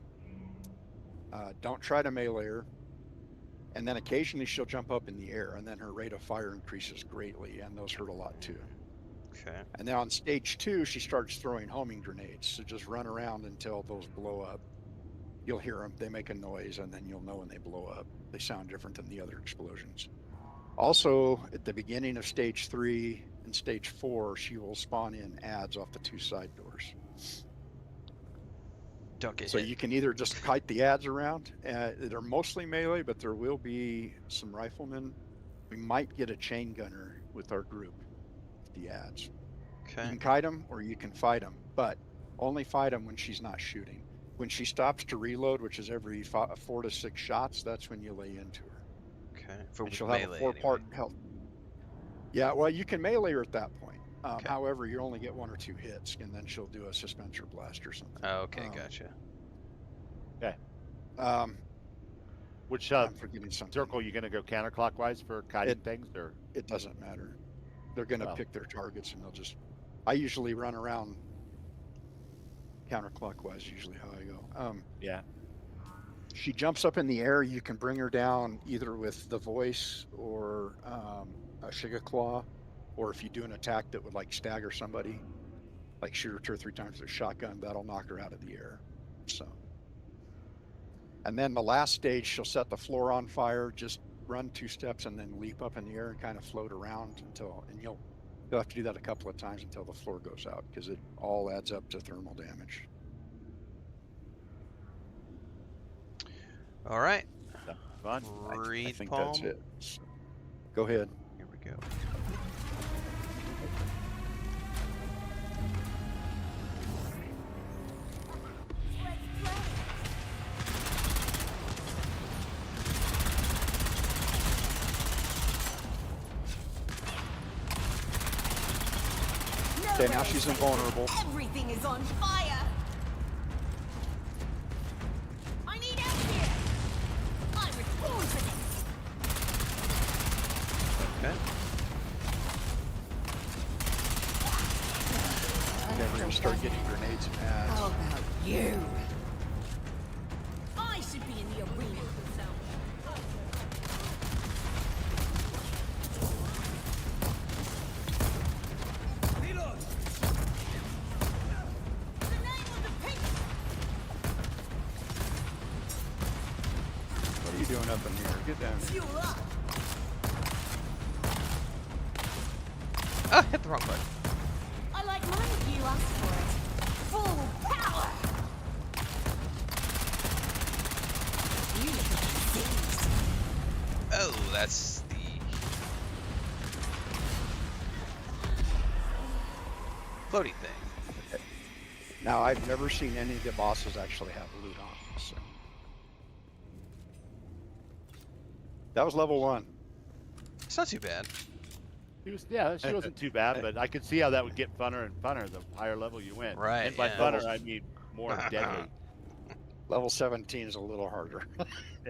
Don't try to melee her. And then occasionally she'll jump up in the air, and then her rate of fire increases greatly, and those hurt a lot too. Okay. And then on stage 2, she starts throwing homing grenades. So just run around until those blow up. You'll hear them. They make a noise, and then you'll know when they blow up. They sound different than the other explosions. Also, at the beginning of stage 3 and stage 4, she will spawn in ads off the 2 side doors. Don't get So hit. you can either just kite the ads around. They're mostly melee, but there will be some riflemen. We might get a chain gunner with our group. The ads. You Okay. can kite them or you can fight them, but only fight them when she's not shooting. When she stops to reload, which is every 4 to 6 shots, that's when you lay into her. Okay. For And with she'll have melee a 4-part anyway. health. Yeah, well, you can melee her at that point. Okay. However, you only get 1 or 2 hits, and then she'll do a suspenser blast or something. Oh, okay, gotcha. Which I'm forgetting something. circle you gonna go counterclockwise for kiting things, or It doesn't matter. They're going to Well. pick their targets, and they'll just. I usually run around counterclockwise. Usually how I go. yeah? she jumps up in the air, you can bring her down either with the voice or a Shiga Claw, or if you do an attack that would like stagger somebody, like shoot her 2 or 3 times with a shotgun, that'll knock her out of the air. So, and then the last stage, she'll set the floor on fire, just run 2 steps and then leap up in the air and kind of float around and you'll have to do that a couple of times until the floor goes out, because it all adds up to thermal damage. All right. Fun. Read I think palm. that's it. So, go ahead. Here we go. Okay, now she's invulnerable. Everything is on fire. I need help here. I was born for this. Okay. Okay, we're gonna start getting grenades and pads. How about you? I should be in the arena. The name of the pig. What are you doing up in here? Get down here. Fuel up. Ah, hit the wrong button. I like mine if you ask for it. Full power! You look confused. Oh, that's the. Floaty thing. Now, I've never seen any of the bosses actually have loot on them, so. That was level 1. It's not too bad. She wasn't too bad, but I could see how that would get funner and funner the higher level you went. Right, And by yeah. funner, I mean more deadly. Level 17 is a little harder.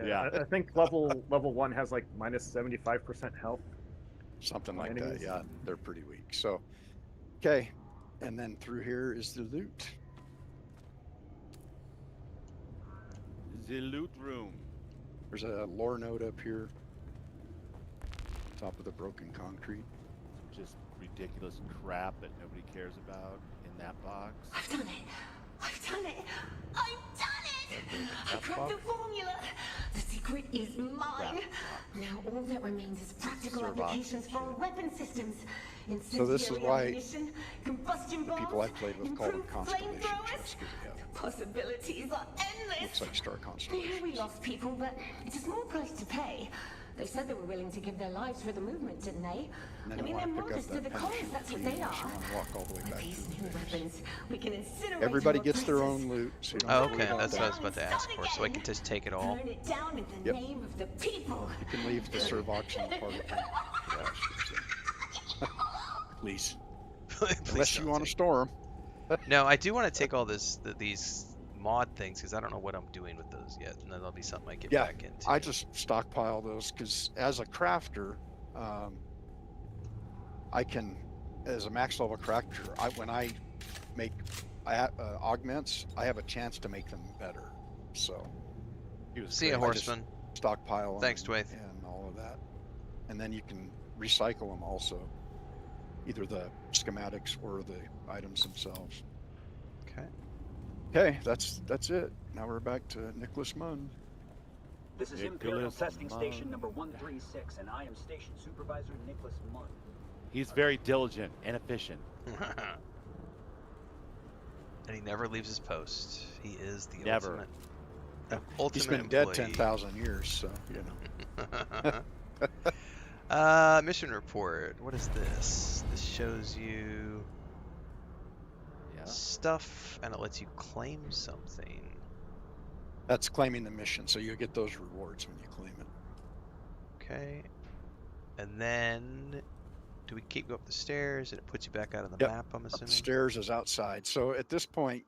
Yeah. I think level 1 has like minus 75% health. Something like that, Enemies. yeah. They're pretty weak. So, okay. And then through here is the loot. The loot room. There's a lore node up here. Top of the broken concrete. Just ridiculous crap that nobody cares about in that box. I've done it. I've done it. I've done it. I cracked the formula. The secret is mine. Now all that remains is practical Serve applications for our weapon systems. So this is Incendiary why ammunition, combustion the bombs, people I've played with call them improved constellation flamethrowers. ships, 'cause they have- Possibilities are endless. looks like star Yeah, we constellations. lost people, but it's a small price to pay. They said they were willing to give their lives for the movement, didn't they? And then I they mean, they're want to pick up modest to that the parachute cause, that's what fleet they and are. walk all the way With back these to new the base. weapons, we can incinerate Everybody our gets their oppressors. own loot, so you don't Oh, have to okay. worry about That's what I was that. about to ask for. So I can just take it all. Burn it down in the Yep. name of the people. You can leave the Servox and the particle. Please. Please Unless you don't want to take- store them. No, I do want to take all these mod things because I don't know what I'm doing with those yet, and then that'll be something I get Yeah, back into. I just stockpile those because as a crafter, I can, as a max level crafter, when I make augments, I have a chance to make them better. So See ya, great. I just horseman. stockpile them Thanks, Dwaith. and all of that, and then you can recycle them also, either the schematics or the items themselves. Okay. Okay, that's it. Now we're back to Nicholas Munn. This is Nicholas Imperial Testing Munn. Station number 136, and I am Station Supervisor Nicholas Munn. He's very diligent and efficient. And he never leaves his post. He is the Never. ultimate He's been dead employee. 10,000 years, so you know. Mission report. What is this? This shows you Yeah. stuff, and it lets you claim something. That's claiming the mission, so you get those rewards when you claim it. Okay. And then, do we keep going up the stairs, and it puts you back out on the Yep. map? I'm assuming. Upstairs is outside. So at this point,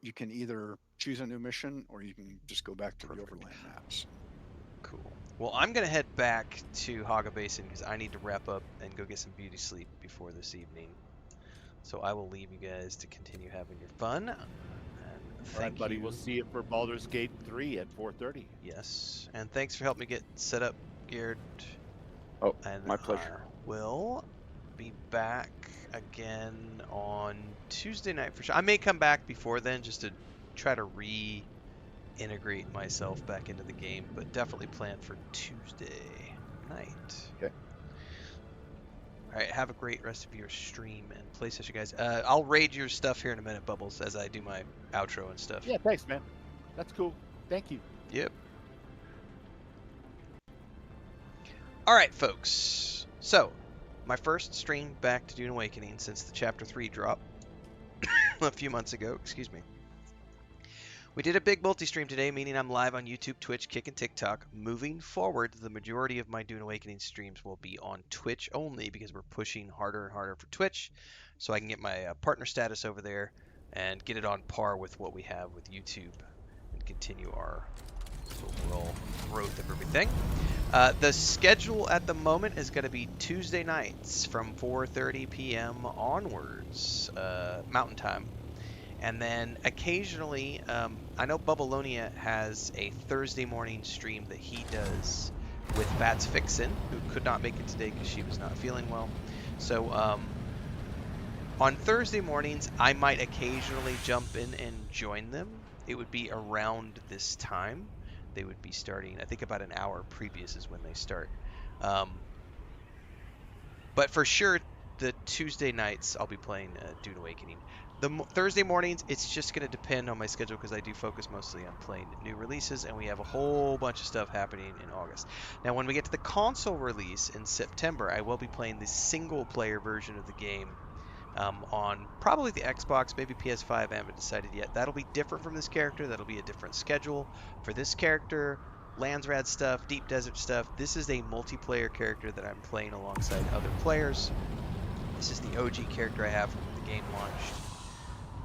you can either choose a new mission or you can just go back to the overland maps. Cool. Well, I'm gonna head back to Haga Basin because I need to wrap up and go get some beauty sleep before this evening. So I will leave you guys to continue having your fun. And All right, thank buddy. you. We'll see you for Baldur's Gate 3 at 4:30. Yes, and thanks for helping me get set up, Garrett. Oh, And my pleasure. I will be back again on Tuesday night for sure. I may come back before then just to try to reintegrate myself back into the game, but definitely plan for Tuesday night. Okay. All right, have a great rest of your stream and play session, guys. I'll raid your stuff here in a minute, Bubbles, as I do my outro and stuff. Yeah, thanks, man. That's cool. Thank you. Yep. All right, folks. So, my first stream back to Dune Awakening since the Chapter 3 drop a few months ago. Excuse me. We did a big multi-stream today, meaning I'm live on YouTube, Twitch, Kick, and TikTok. Moving forward, the majority of my Dune Awakening streams will be on Twitch only because we're pushing harder and harder for Twitch so I can get my partner status over there and get it on par with what we have with YouTube and continue our overall growth of everything. The schedule at the moment is going to be Tuesday nights from 4:30 p.m. onwards, Mountain Time. And then occasionally, I know Bubbalonia has a Thursday morning stream that he does with Bats Fixin, who could not make it today because she was not feeling well. So on Thursday mornings, I might occasionally jump in and join them. It would be around this time. They would be starting, I think about an hour previous is when they start. But for sure, the Tuesday nights, I'll be playing Dune Awakening. The Thursday mornings, it's just going to depend on my schedule because I do focus mostly on playing new releases, and we have a whole bunch of stuff happening in August. Now, when we get to the console release in September, I will be playing the single-player version of the game on probably the Xbox, maybe PS5. I haven't decided yet. That'll be different from this character. That'll be a different schedule. For this character, Landsrad stuff, Deep Desert stuff, this is a multiplayer character that I'm playing alongside other players. This is the OG character I have when the game launched.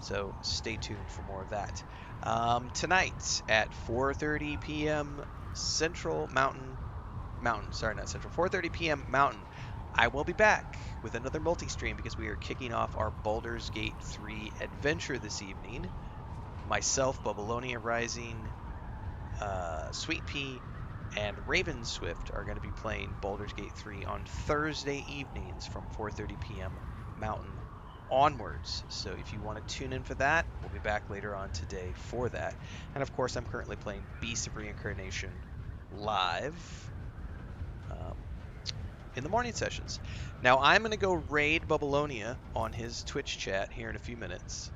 So stay tuned for more of that. Tonight at 4:30 p.m. Central Mountain, sorry, not Central, 4:30 p.m. Mountain, I will be back with another multi-stream because we are kicking off our Baldur's Gate 3 adventure this evening. Myself, Bubbalonia Rising, Sweet Pea, and Raven Swift are going to be playing Baldur's Gate 3 on Thursday evenings from 4:30 p.m. Mountain onwards. So if you want to tune in for that, we'll be back later on today for that. And of course, I'm currently playing Beasts of Reincarnation live in the morning sessions. Now I'm going to go raid Bubbalonia on his Twitch chat here in a few minutes.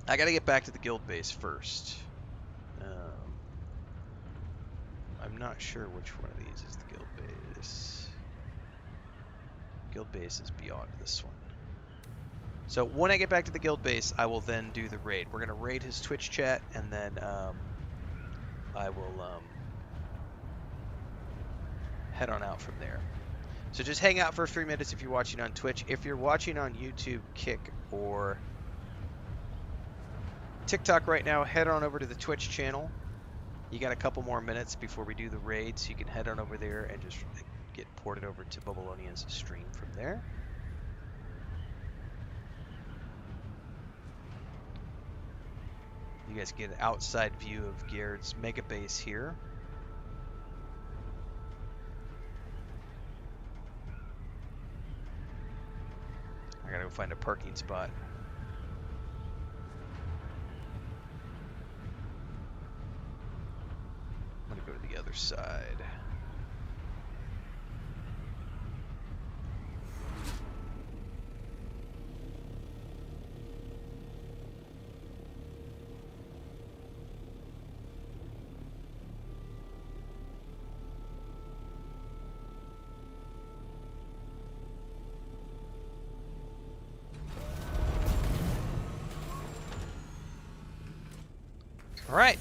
I got to get back to the guild base first. I'm not sure which one of these is the guild base. Guild base is beyond this one. So when I get back to the guild base, I will then do the raid. We're going to raid his Twitch chat, and then I will head on out from there. So just hang out for a few minutes if you're watching on Twitch. If you're watching on YouTube, Kick, or TikTok right now, head on over to the Twitch channel. You got a couple more minutes before we do the raid, so you can head on over there and just get ported over to Bubbalonia's stream from there. You guys get an outside view of Garrett's mega base here. I gotta go find a parking spot. I'm gonna go to the other side. Alright,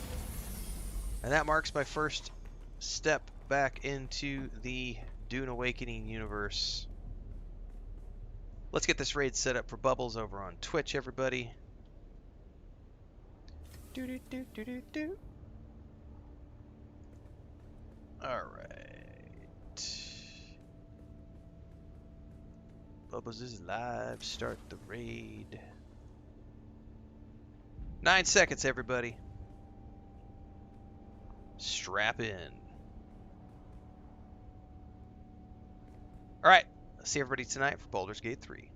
and that marks my first step back into the Dune Awakening universe. Let's get this raid set up for Bubbles over on Twitch, everybody. Do. Alright. Bubbles is live. Start the raid. 9 seconds, everybody. Strap in. All right. See everybody tonight for Baldur's Gate 3.